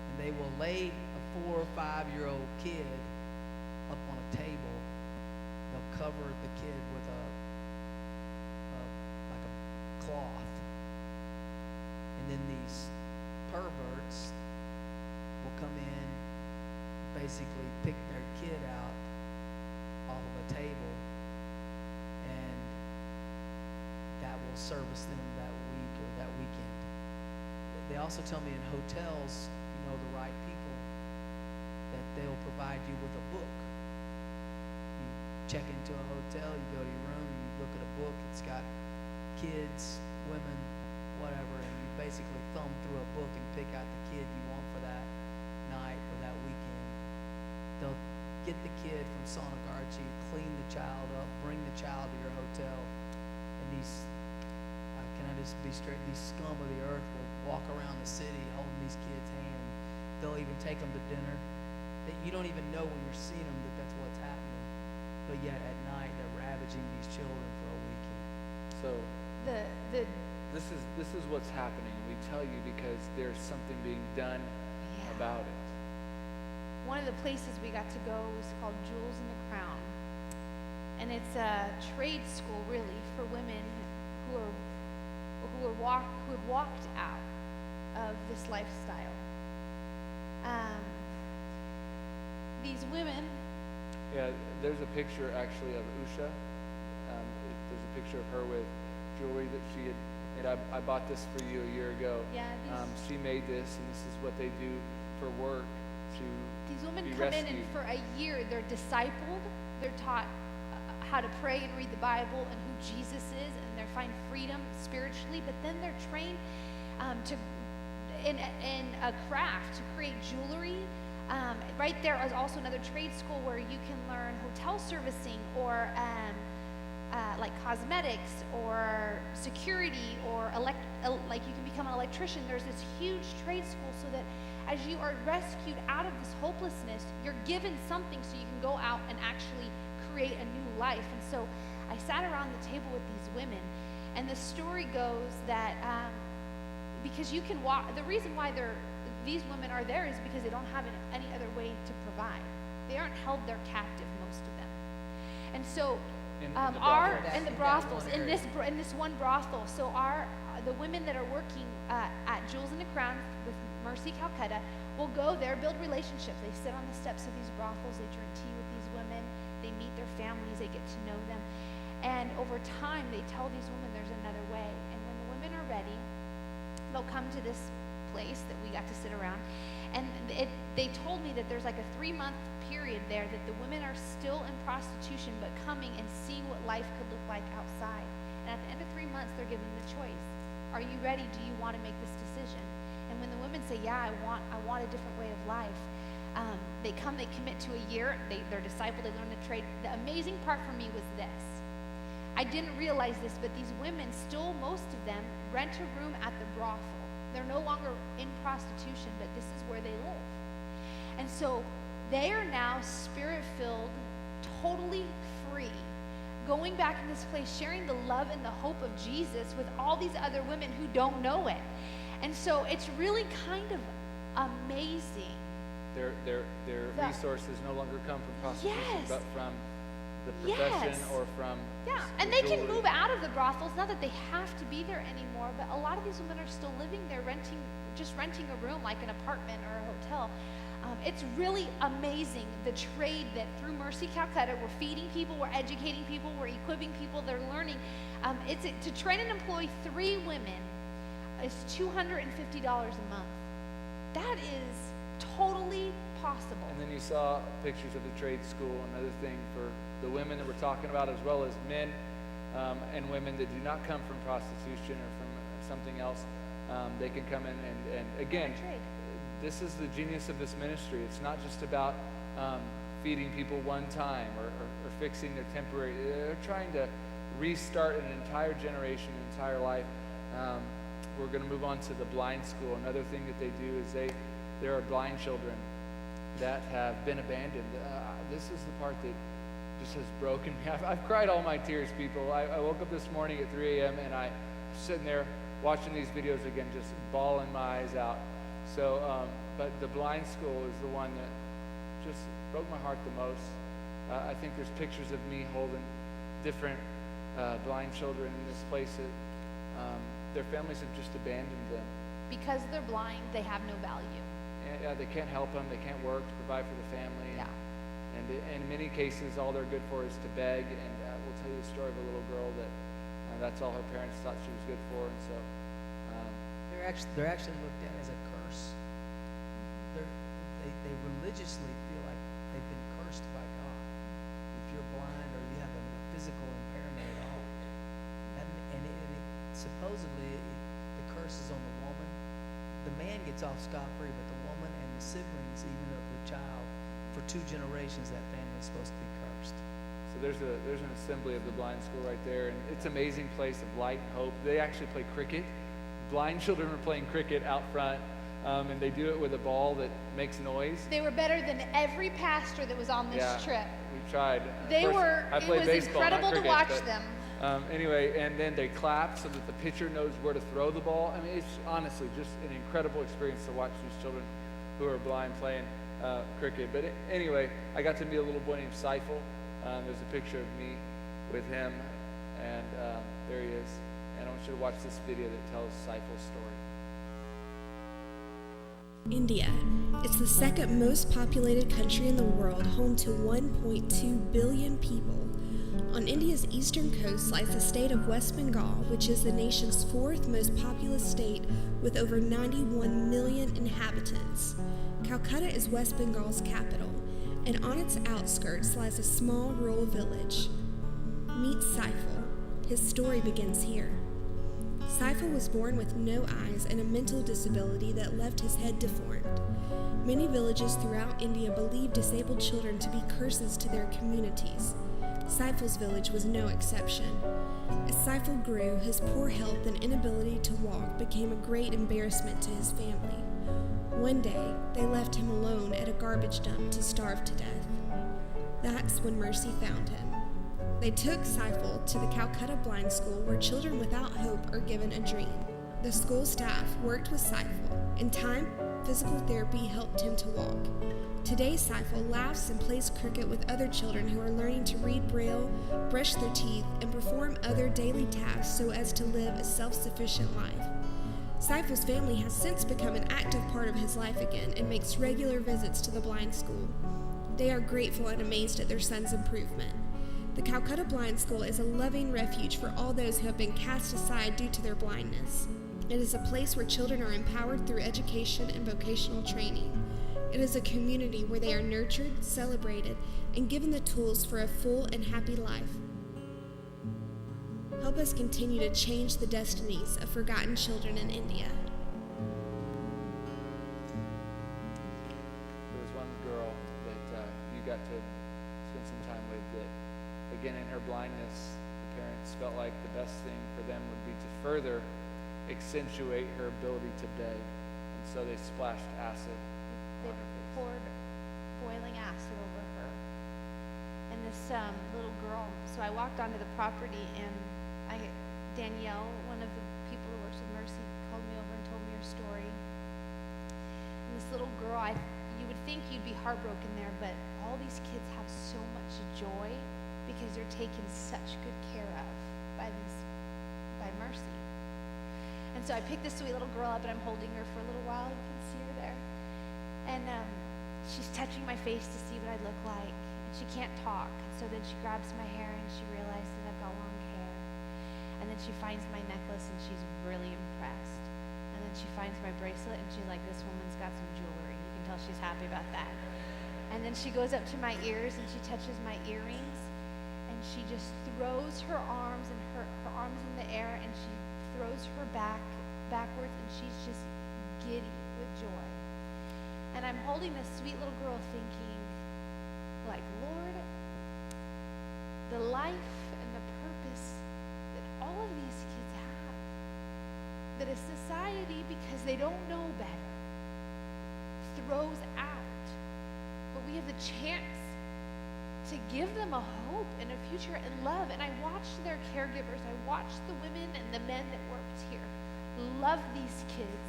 H: And they will lay a 4 or 5-year-old kid up on a table. They'll cover the kid with like a cloth. And then these perverts will come in, basically pick their kid out off of a table, and that will service them that week or that weekend. They also tell me in hotels, if you know the right people, that they'll provide you with a book. You check into a hotel, you go to your room, you look at a book, it's got kids, women, whatever, and you basically thumb through a book and pick out the kid you want for that night or that weekend. They'll get the kid from Sonagarchi, clean the child up, bring the child to your hotel, and these, can I just be straight, these scum of the earth will walk around the city holding these kids' hand. They'll even take them to dinner. You don't even know when you're seeing them that that's what's happening. But yet at night, they're ravaging these children for a weekend.
B: So
F: The
B: this is what's happening. We tell you because there's something being done about it.
F: One of the places we got to go was called Jewels in the Crown. And it's a trade school, really, for women who have walked out of this lifestyle. These women.
B: Yeah, there's a picture actually of Usha. There's a picture of her with jewelry that she had. And I bought this for you a year ago.
F: Yeah.
B: She made this, and this is what they do for work to
F: These women
B: be
F: come
B: rescued.
F: in, and for a year they're discipled. They're taught how to pray and read the Bible and who Jesus is, and they find freedom spiritually. But then they're trained in a craft to create jewelry. Right there is also another trade school where you can learn hotel servicing or like cosmetics or security or like you can become an electrician. There's this huge trade school so that as you are rescued out of this hopelessness, you're given something so you can go out and actually create a new life. And so I sat around the table with these women, and the story goes that because you can walk, the reason why these women are there is because they don't have any other way to provide. They aren't held there captive, most of them. And so in the brothels, in this one brothel, so the women that are working at Jewels in the Crown with Mercy Calcutta will go there, build relationships. They sit on the steps of these brothels, they drink tea with these women, they meet their families, they get to know them. And over time, they tell these women there's another way. And when the women are ready, they'll come to this place that we got to sit around. And they told me that there's like a 3-month period there that the women are still in prostitution, but coming and seeing what life could look like outside. And at the end of 3 months, they're given the choice. Are you ready? Do you want to make this decision? And when the women say, yeah, I want a different way of life, they come, they commit to a year, they're discipled, they learn the trade. The amazing part for me was this. I didn't realize this, but these women still, most of them, rent a room at the brothel. They're no longer in prostitution, but this is where they live. And so they are now spirit-filled, totally free, going back in this place, sharing the love and the hope of Jesus with all these other women who don't know it. And so it's really kind of amazing.
B: Their resources no longer come from prostitution,
F: Yes.
B: but from the profession
F: Yes.
B: or from
F: Yeah,
B: the
F: and they can
B: jewelry.
F: move out of the brothels. Not that they have to be there anymore, but a lot of these women are still living there, just renting a room like an apartment or a hotel. It's really amazing the trade that through Mercy Calcutta, we're feeding people, we're educating people, we're equipping people, they're learning. To train and employ 3 women is $250 a month. That is totally possible.
B: And then you saw pictures of the trade school, another thing for the women that we're talking about, as well as men and women that do not come from prostitution or from something else. They can come in and again, this is the genius of this ministry. It's not just about feeding people one time or fixing their temporary. They're trying to restart an entire generation, an entire life. We're going to move on to the blind school. Another thing that they do is there are blind children that have been abandoned. This is the part that just has broken me. I've cried all my tears, people. I woke up this morning at 3 a.m. and I was sitting there watching these videos again, just bawling my eyes out. So, but the blind school is the one that just broke my heart the most. I think there's pictures of me holding different blind children in this place that their families have just abandoned them.
F: Because they're blind, they have no value.
B: Yeah, they can't help them. They can't work to provide for the family.
F: Yeah.
B: And in many cases, all they're good for is to beg. And we'll tell you the story of a little girl that that's all her parents thought she was good for. And so
H: They're actually looked at as a curse. They religiously feel like they've been cursed by God. If you're blind or you have a physical impairment at all, supposedly the curse is on the woman. The man gets off scot-free, but the woman and the siblings, even of the child, for 2 generations, that family is supposed to be cursed.
B: So there's an assembly of the blind school right there, and it's an amazing place of light and hope. They actually play cricket. Blind children are playing cricket out front, and they do it with a ball that makes noise.
F: They were better than every pastor that was on this trip.
B: We tried.
F: It was
B: baseball,
F: incredible
B: not cricket,
F: to watch
B: but,
F: them.
B: Anyway, and then they clap so that the pitcher knows where to throw the ball. I mean, it's honestly just an incredible experience to watch these children who are blind playing cricket. But anyway, I got to meet a little boy named Seifel. There's a picture of me with him, and there he is. And I want you to watch this video that tells Seifel's story.
L: India. It's the second most populated country in the world, home to 1.2 billion people. On India's eastern coast lies the state of West Bengal, which is the nation's 4th most populous state with over 91 million inhabitants. Calcutta is West Bengal's capital, and on its outskirts lies a small rural village. Meet Seifel. His story begins here. Seifel was born with no eyes and a mental disability that left his head deformed. Many villages throughout India believe disabled children to be curses to their communities. Seifel's village was no exception. As Seifel grew, his poor health and inability to walk became a great embarrassment to his family. One day, they left him alone at a garbage dump to starve to death. That's when Mercy found him. They took Seifel to the Calcutta Blind School, where children without hope are given a dream. The school staff worked with Seifel. In time, physical therapy helped him to walk. Today, Seifel laughs and plays cricket with other children who are learning to read Braille, brush their teeth, and perform other daily tasks so as to live a self-sufficient life. Seifel's family has since become an active part of his life again and makes regular visits to the blind school. They are grateful and amazed at their son's improvement. The Calcutta Blind School is a loving refuge for all those who have been cast aside due to their blindness. It is a place where children are empowered through education and vocational training. It is a community where they are nurtured, celebrated, and given the tools for a full and happy life. Help us continue to change the destinies of forgotten children in India.
B: got to spend some time with, that again, in her blindness, the parents felt like the best thing for them would be to further accentuate her ability to beg. And so they splashed acid
F: They
B: on her face.
F: poured boiling acid over her. And this little girl, so I walked onto the property, and Danielle, one of the people who works with Mercy, called me over and told me her story. And this little girl, you would think you'd be heartbroken there, but all these kids have so much joy because they're taken such good care of by Mercy. And so I picked this sweet little girl up, and I'm holding her for a little while. You can see her there. And she's touching my face to see what I look like. And she can't talk. So then she grabs my hair, and she realizes I've got long hair. And then she finds my necklace, and she's really impressed. And then she finds my bracelet, and she's like, this woman's got some jewelry. You can tell she's happy about that. And then she goes up to my ears, and she touches my earrings. And she just throws her arms, and her arms in the air, and she throws her backwards, and she's just giddy with joy. And I'm holding this sweet little girl thinking, like, Lord, the life and the purpose that all of these kids have, that a society, because they don't know better, throws out. But we have the chance to give them a hope and a future and love. And I watched their caregivers, I watched the women and the men that worked here love these kids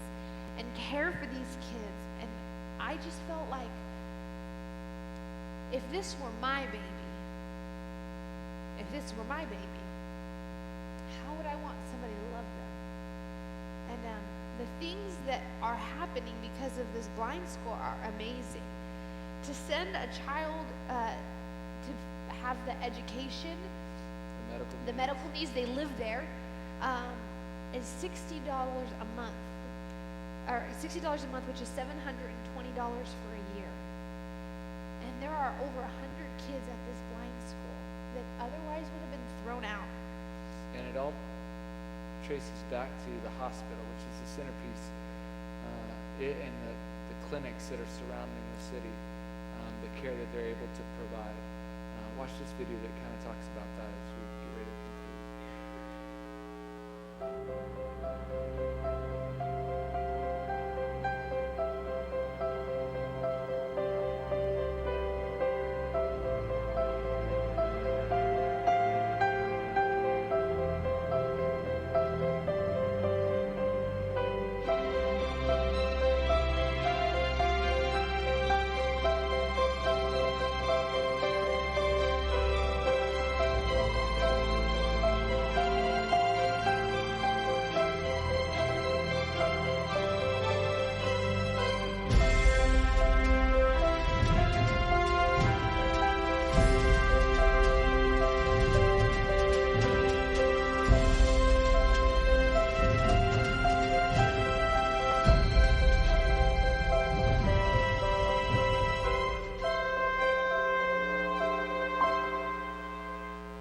F: and care for these kids. And I just felt like, if this were my baby, how would I want somebody to love them? And the things that are happening because of this blind school are amazing. To send a child to have the education, the medical needs, they live there, is $60 a month, or $60 a month, which is $720 for a year. And there are over 100 kids at this blind school that otherwise would have been thrown out.
B: And it all traces back to the hospital, which is the centerpiece, it and the clinics that are surrounding the city, the care that they're able to provide. Watch this video that kind of talks about that as we get ready to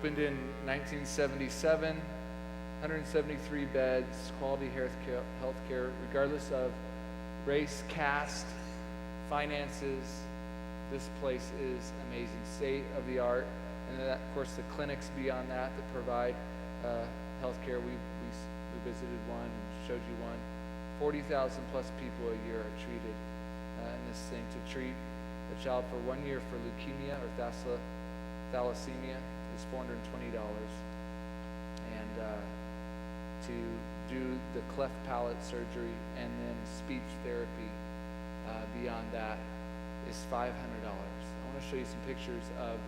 B: opened in 1977, 173 beds, quality health care, regardless of race, caste, finances. This place is amazing, state of the art. And then, of course, the clinics beyond that provide health care. We visited one, showed you one. 40,000 plus people a year are treated in this thing. To treat a child for 1 year for leukemia or thalassemia is $420. And to do the cleft palate surgery and then speech therapy beyond that is $500. I want to show you some pictures of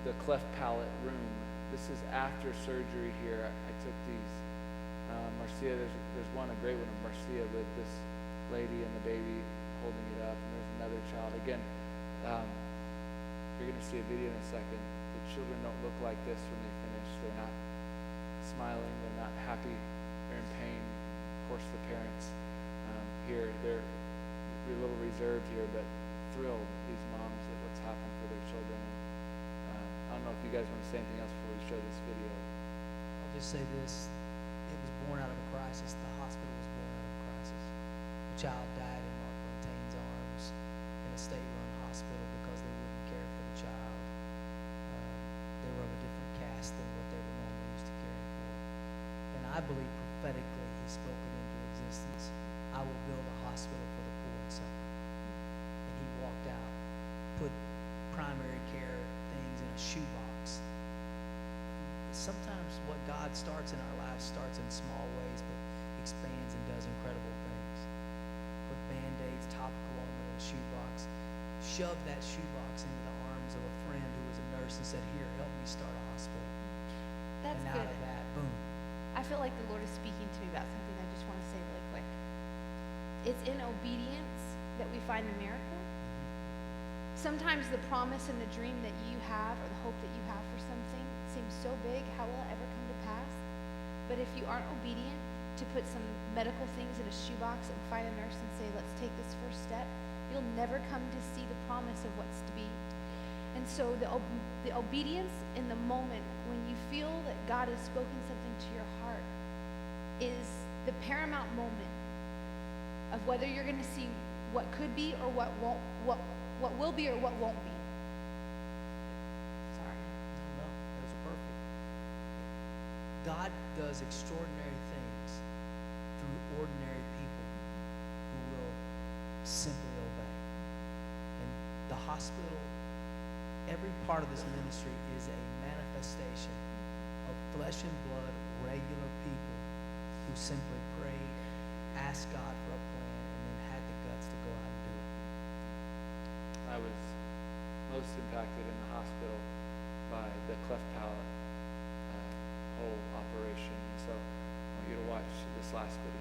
B: the cleft palate room. This is after surgery here. I took these. Marcia, there's one, a great one of Marcia with this lady and the baby holding it up, and there's another child. Again, you're going to see a video in a second. The children don't look like this when they finish. They're not smiling. They're not happy. They're in pain. Of course, the parents here, they're a little reserved here, but thrilled, these moms, at what's happened for their children. I don't know if you guys want to say anything else before we show this video.
H: I'll just say this. It was born out of a crisis. The hospital was born out of a crisis. A child died in Mark Montaigne's arms in a state-run hospital because they wouldn't care believe prophetically he spoke it into existence. I will build a hospital for the poor and suffering. And he walked out, put primary care things in a shoebox. Sometimes what God starts in our lives starts in small ways, but expands and does incredible things. Put Band-Aids, topical ointment in a shoebox. Shoved that shoebox into the arms of a friend who was a nurse and said, here, help me start a hospital.
F: That's
H: And
F: good.
H: out of that, boom.
F: I feel like the Lord is speaking to me about something I just want to say really quick. It's in obedience that we find the miracle. Sometimes the promise and the dream that you have or the hope that you have for something seems so big, how will it ever come to pass? But if you aren't obedient to put some medical things in a shoebox and find a nurse and say, let's take this first step, you'll never come to see the promise of what's to be. And so the obedience in the moment when you feel that God has spoken something to your heart is the paramount moment of whether you're going to see what could be or what won't, what will be or what won't be. Sorry.
H: No, that's perfect. God does extraordinary things through ordinary people who will simply obey. And the hospital, every part of this ministry is a manifestation of flesh and blood, regular people who simply prayed, asked God for a plan, and then had the guts to go out and do it.
B: I was most impacted in the hospital by the cleft palate whole operation. And so I want you to watch this last video.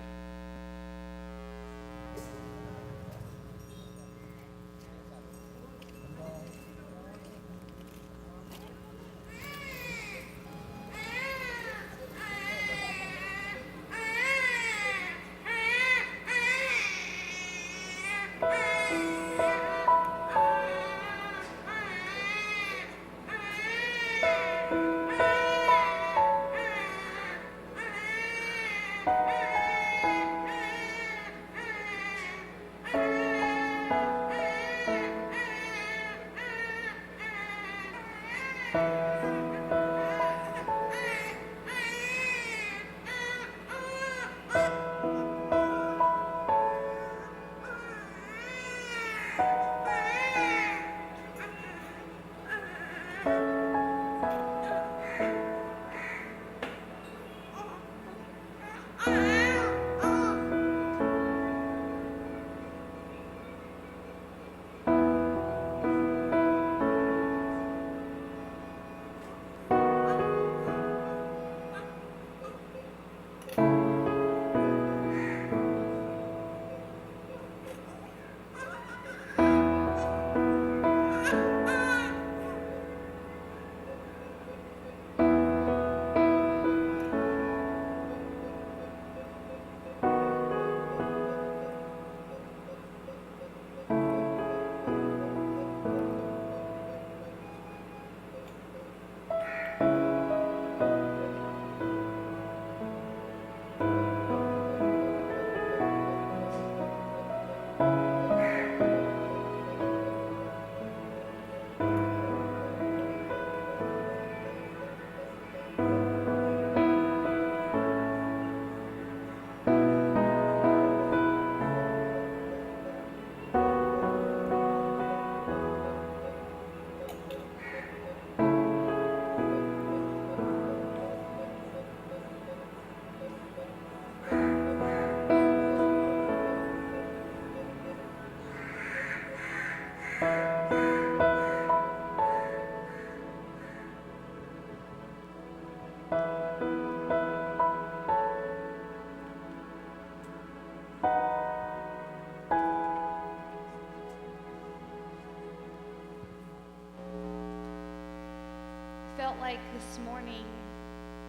F: Felt like this morning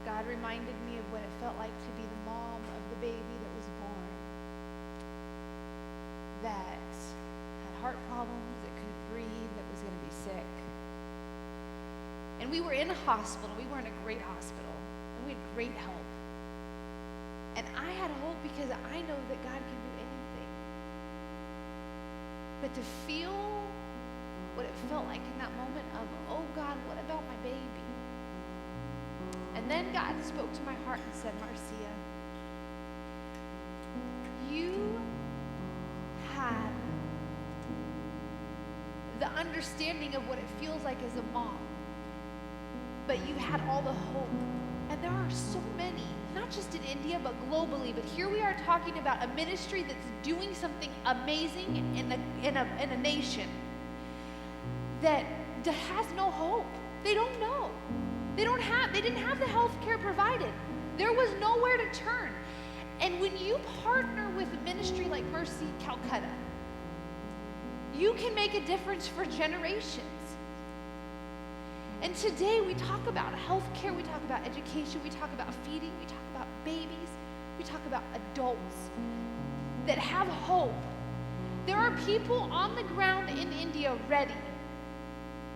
F: God reminded me of what it felt like to be the mom of the baby that was born, that had heart problems, that couldn't breathe, that was going to be sick. And we were in a hospital. We were in a great hospital, and we had great help. And I had hope because I know that God can do anything. But to feel what it felt like in that moment of, oh God, what about my baby? And then God spoke to my heart and said, Marcia, you had the understanding of what it feels like as a mom, but you had all the hope. And there are so many, not just in India, but globally. But here we are talking about a ministry that's doing something amazing in a nation that has no hope. They don't know. They didn't have the health care provided. There was nowhere to turn. And when you partner with a ministry like Mercy Calcutta, you can make a difference for generations. And today we talk about health care, we talk about education, we talk about feeding, we talk about babies, we talk about adults that have hope. There are people on the ground in India ready.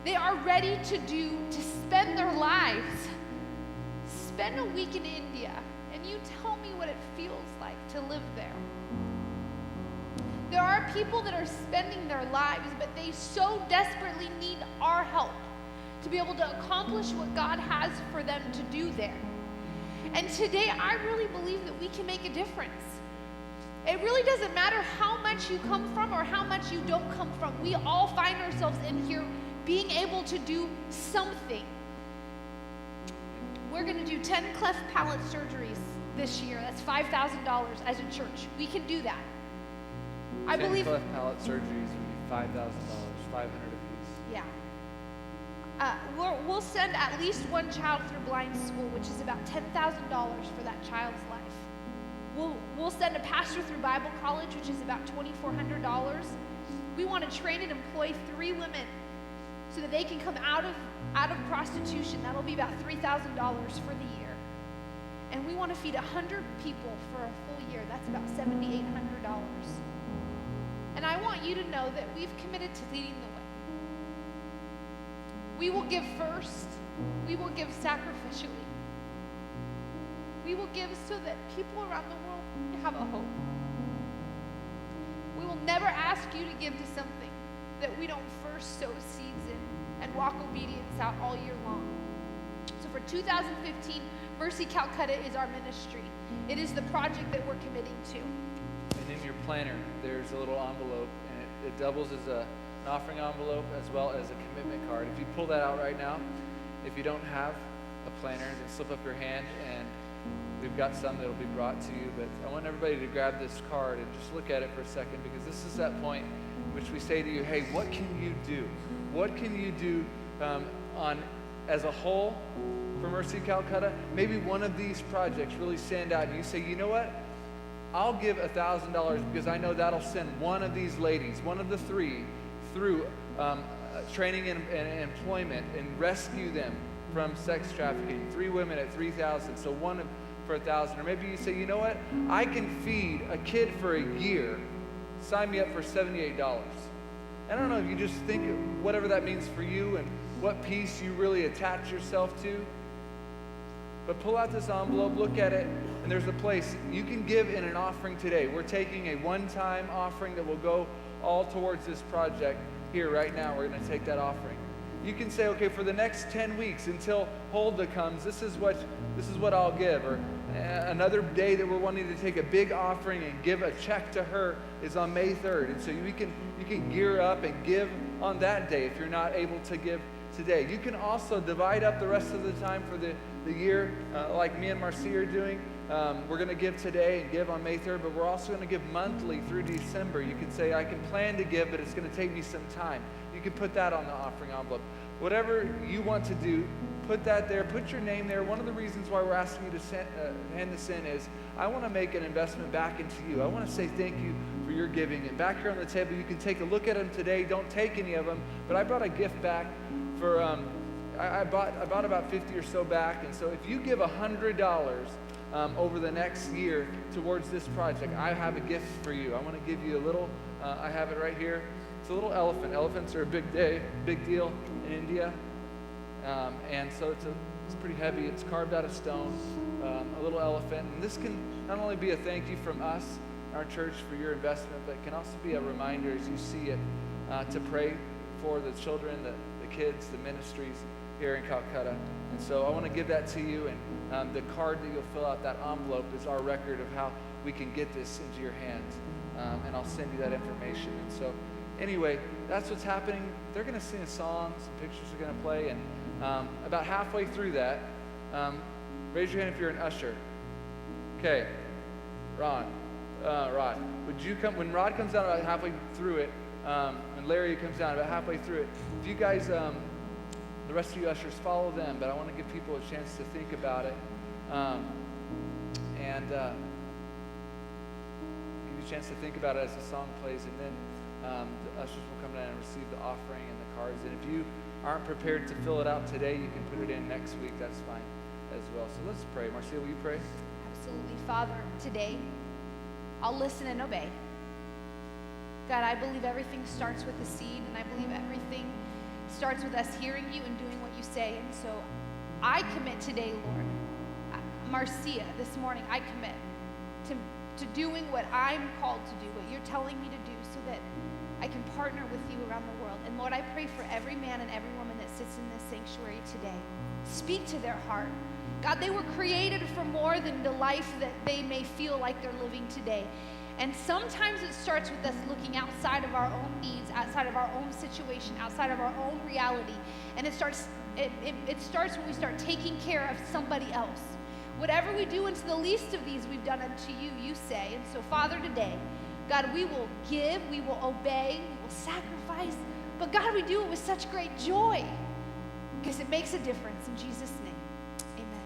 F: They are ready to spend their lives. Spend a week in India, and you tell me what it feels like to live there. There are people that are spending their lives, but they so desperately need our help to be able to accomplish what God has for them to do there. And today, I really believe that we can make a difference. It really doesn't matter how much you come from or how much you don't come from. We all find ourselves in here being able to do something. We're going to do 10 cleft palate surgeries this year. That's $5,000 as a church. We can do that. I
B: 10
F: believe
B: cleft palate surgeries would be $5,000, 500 apiece.
F: Yeah. We'll send at least one child through blind school, which is about $10,000 for that child's life. We'll send a pastor through Bible college, which is about $2,400. We want to train and employ 3 women so that they can come out of prostitution. That'll be about $3,000 for the year. And we want to feed 100 people for a full year. That's about $7,800. And I want you to know that we've committed to leading the way. We will give first. We will give sacrificially. We will give so that people around the world have a hope. We will never ask you to give to something that we don't first sow seeds in and walk obedience out all year long. So for 2015, Mercy Calcutta is our ministry. It is the project that we're committing to.
B: And in your planner, there's a little envelope, and it doubles as an offering envelope as well as a commitment card. If you pull that out right now, if you don't have a planner, then slip up your hand, and we've got some that will be brought to you. But I want everybody to grab this card and just look at it for a second, because this is that point in which we say to you, hey, what can you do? What can you do as a whole for Mercy Calcutta? Maybe one of these projects really stand out, and you say, you know what? I'll give $1,000 because I know that'll send one of these ladies, one of the 3, through training and employment and rescue them from sex trafficking. 3 women at $3,000, so one for $1,000. Or maybe you say, you know what? I can feed a kid for a year. Sign me up for $78. I don't know if you just think of whatever that means for you and what piece you really attach yourself to. But pull out this envelope, look at it, and there's a place you can give in an offering today. We're taking a one-time offering that will go all towards this project here right now. We're going to take that offering. You can say, okay, for the next 10 weeks until Huldah comes, this is what I'll give. Or another day that we're wanting to take a big offering and give a check to her is on May 3rd. And so you can gear up and give on that day if you're not able to give today. You can also divide up the rest of the time for the year like me and Marcia are doing. We're going to give today and give on May 3rd, but we're also going to give monthly through December. You can say, I can plan to give, but it's going to take me some time. You can put that on the offering envelope. Whatever you want to do, put that there. Put your name there. One of the reasons why we're asking you to hand this in is I want to make an investment back into you. I want to say thank you for your giving. And back here on the table, you can take a look at them today. Don't take any of them, but I brought a gift back for, I bought about 50 or so back. And so if you give $100 over the next year towards this project, I have a gift for you. I want to give you a little, I have it right here. It's a little elephant. Elephants are a big deal in India. And so it's pretty heavy. It's carved out of stone, a little elephant. And this can not only be a thank you from us, our church, for your investment, but it can also be a reminder as you see it to pray for the children, the the kids, the ministries here in Calcutta. And so I want to give that to you, and the card that you'll fill out, that envelope, is our record of how we can get this into your hands. And I'll send you that information. And so anyway, that's what's happening. They're going to sing a song, some pictures are going to play, and about halfway through that, raise your hand if you're an usher. Okay, Rod, would you come, when Rod comes down about halfway through it, when Larry comes down about halfway through it, if you guys, the rest of you ushers, follow them, but I want to give people a chance to think about it, and give you a chance to think about it as the song plays, and then the ushers will come down and receive the offering and the cards. And if you aren't prepared to fill it out today, you can put it in next week. That's fine as well. So let's pray. Marcia, will you pray?
F: Absolutely. Father, today, I'll listen and obey. God, I believe everything starts with the seed, and I believe everything starts with us hearing you and doing what you say. And so I commit today, Lord, Marcia, this morning, I commit to doing what I'm called to do, what you're telling me to do, so that I can partner with you around the world. And Lord, I pray for every man and every woman that sits in this sanctuary today. Speak to their heart. God, they were created for more than the life that they may feel like they're living today. And sometimes it starts with us looking outside of our own needs, outside of our own situation, outside of our own reality. And it starts when we start taking care of somebody else. Whatever we do unto the least of these, we've done unto you, you say. And so, Father, today, God, we will give, we will obey, we will sacrifice. But God, we do it with such great joy because it makes a difference. In Jesus' name, amen.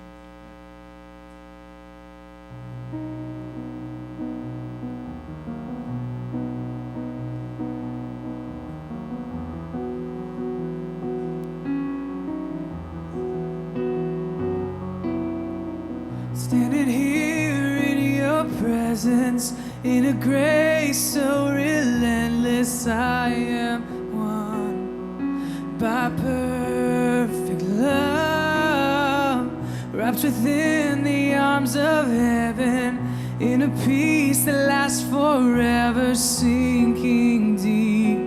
C: Standing here in your presence, in a grace so relentless, I am won by perfect love, wrapped within the arms of heaven, in a peace that lasts forever, sinking deep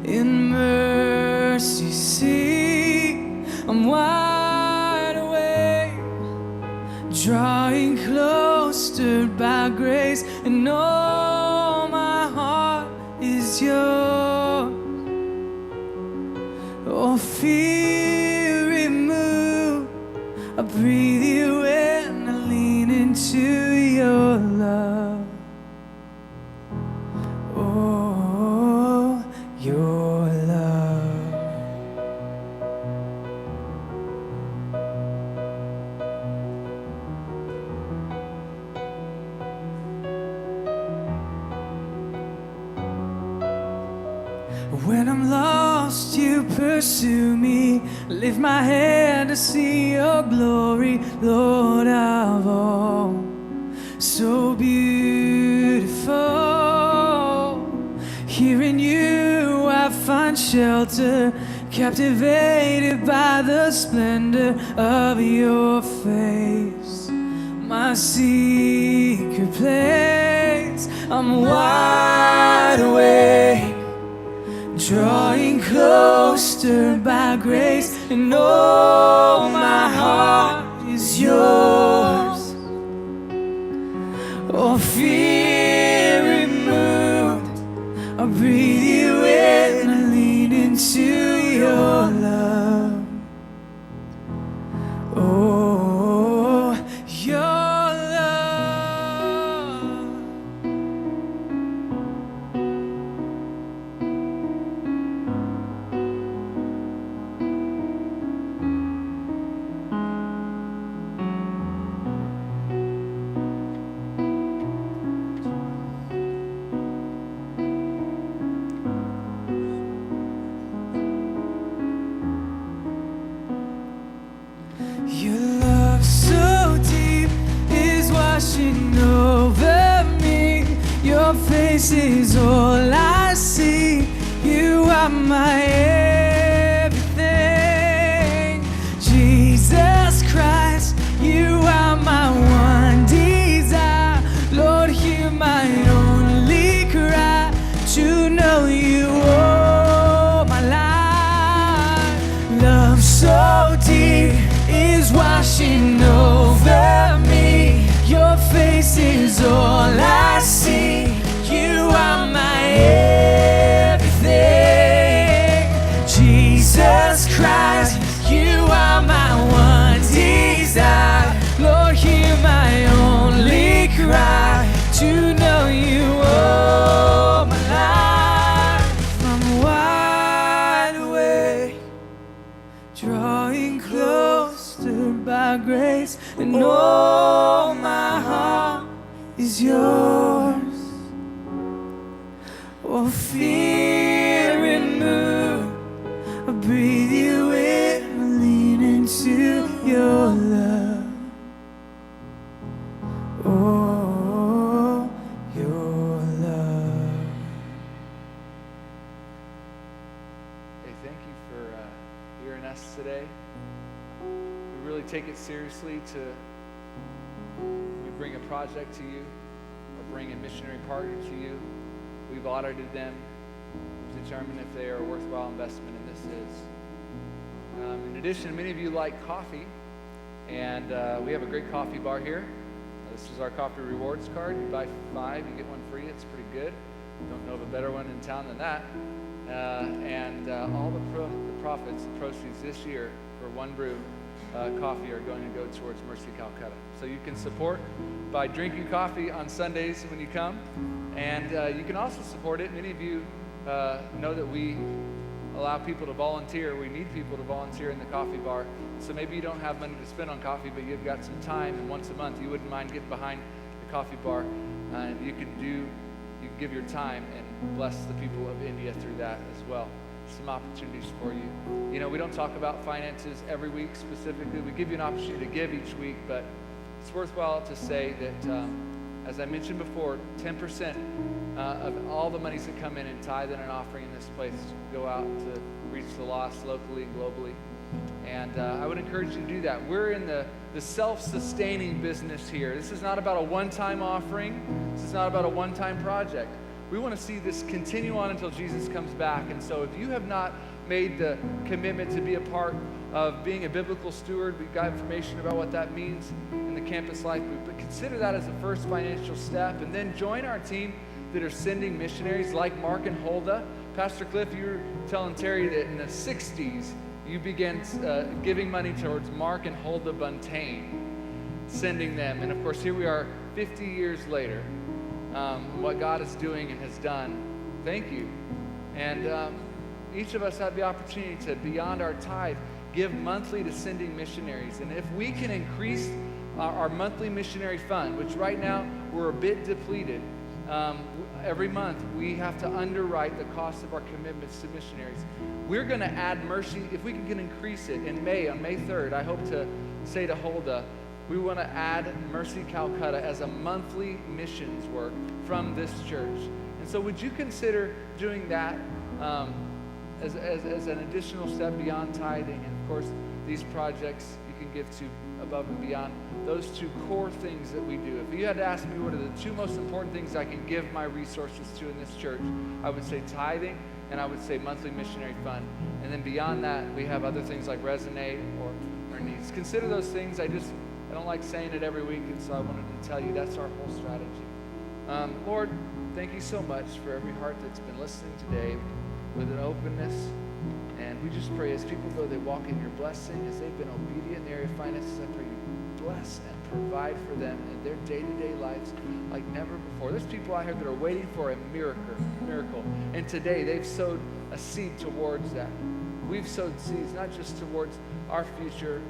C: in mercy. See, I'm wide awake, drawing close, stirred by grace, and all my heart is yours. Oh, fear removed, I breathe you in, I lean into your love. Oh, your love. When I'm lost, you pursue me. Lift my head to see your glory, Lord of all. So beautiful. Here in you I find shelter, captivated by the splendor of your face. My secret place, I'm wide awake, drawing close, stirred by grace, and all my heart is yours. Oh, fear removed, I breathe you in, I lean into your love. Oh, your love. Your love so deep is washing over me. Your face is all I see. You are my everything. Jesus Christ, you are my one desire. Lord, hear my only cry, to know you all my life.
A: by grace, and oh, my heart is yours. Oh, fear remove, I breathe you in, lean into your love. Oh, your love.
B: Hey, thank you for hearing us today. We really take it seriously we bring a project to you or bring a missionary partner to you. We've audited them to determine if they are a worthwhile investment, and this is. In addition, many of you like coffee, and we have a great coffee bar here. This is our coffee rewards card. You buy 5, you get 1 free. It's pretty good. Don't know of a better one in town than that. All the profits, the proceeds this year for One Brew coffee are going to go towards Mercy Calcutta. So you can support by drinking coffee on Sundays when you come, and you can also support it. Many of you know that we allow people to volunteer. We need people to volunteer in the coffee bar. So maybe you don't have money to spend on coffee, but you've got some time, and once a month you wouldn't mind getting behind the coffee bar, and you can give your time and bless the people of India through that as well. Some opportunities for you. You know, we don't talk about finances every week specifically. We give you an opportunity to give each week, but it's worthwhile to say that, as I mentioned before, 10% of all the monies that come in tithe and an offering in this place go out to reach the lost locally and globally. And I would encourage you to do that. We're in the self-sustaining business here. This is not about a one-time offering. This is not about a one-time project. We want to see this continue on until Jesus comes back. And so if you have not made the commitment to be a part of being a biblical steward, we've got information about what that means in the campus life group. But consider that as the first financial step. And then join our team that are sending missionaries like Mark and Huldah. Pastor Cliff, you were telling Terry that in the 60s, you began giving money towards Mark and Huldah Buntain, sending them. And of course, here we are 50 years later. What God is doing and has done. Thank you. And each of us have the opportunity to, beyond our tithe, give monthly to sending missionaries. And if we can increase our monthly missionary fund, which right now we're a bit depleted, every month we have to underwrite the cost of our commitments to missionaries. We're going to add Mercy. If we can increase it in May, on May 3rd, I hope to say to Huldah, we want to add Mercy Calcutta as a monthly missions work from this church. And so would you consider doing that as an additional step beyond tithing? And of course, these projects you can give to above and beyond those 2 core things that we do. If you had to ask me what are the 2 most important things I can give my resources to in this church, I would say tithing, and I would say monthly missionary fund. And then beyond that, we have other things like Resonate or needs. Consider those things. I don't like saying it every week, and so I wanted to tell you that's our whole strategy. Lord, thank you so much for every heart that's been listening today with an openness. And we just pray as people go, they walk in your blessing, as they've been obedient in the area of finances, I pray you bless and provide for them in their day-to-day lives like never before. There's people out here that are waiting for a miracle. And today they've sowed a seed towards that. We've sowed seeds not just towards our future,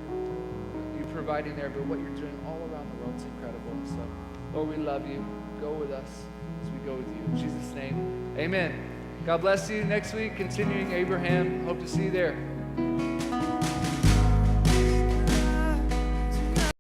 B: you providing there, but what you're doing all around the world. It's incredible. So, Lord, we love you. Go with us as we go with you. In Jesus' name, amen. God bless you. Next week, continuing Abraham. Hope to see you there.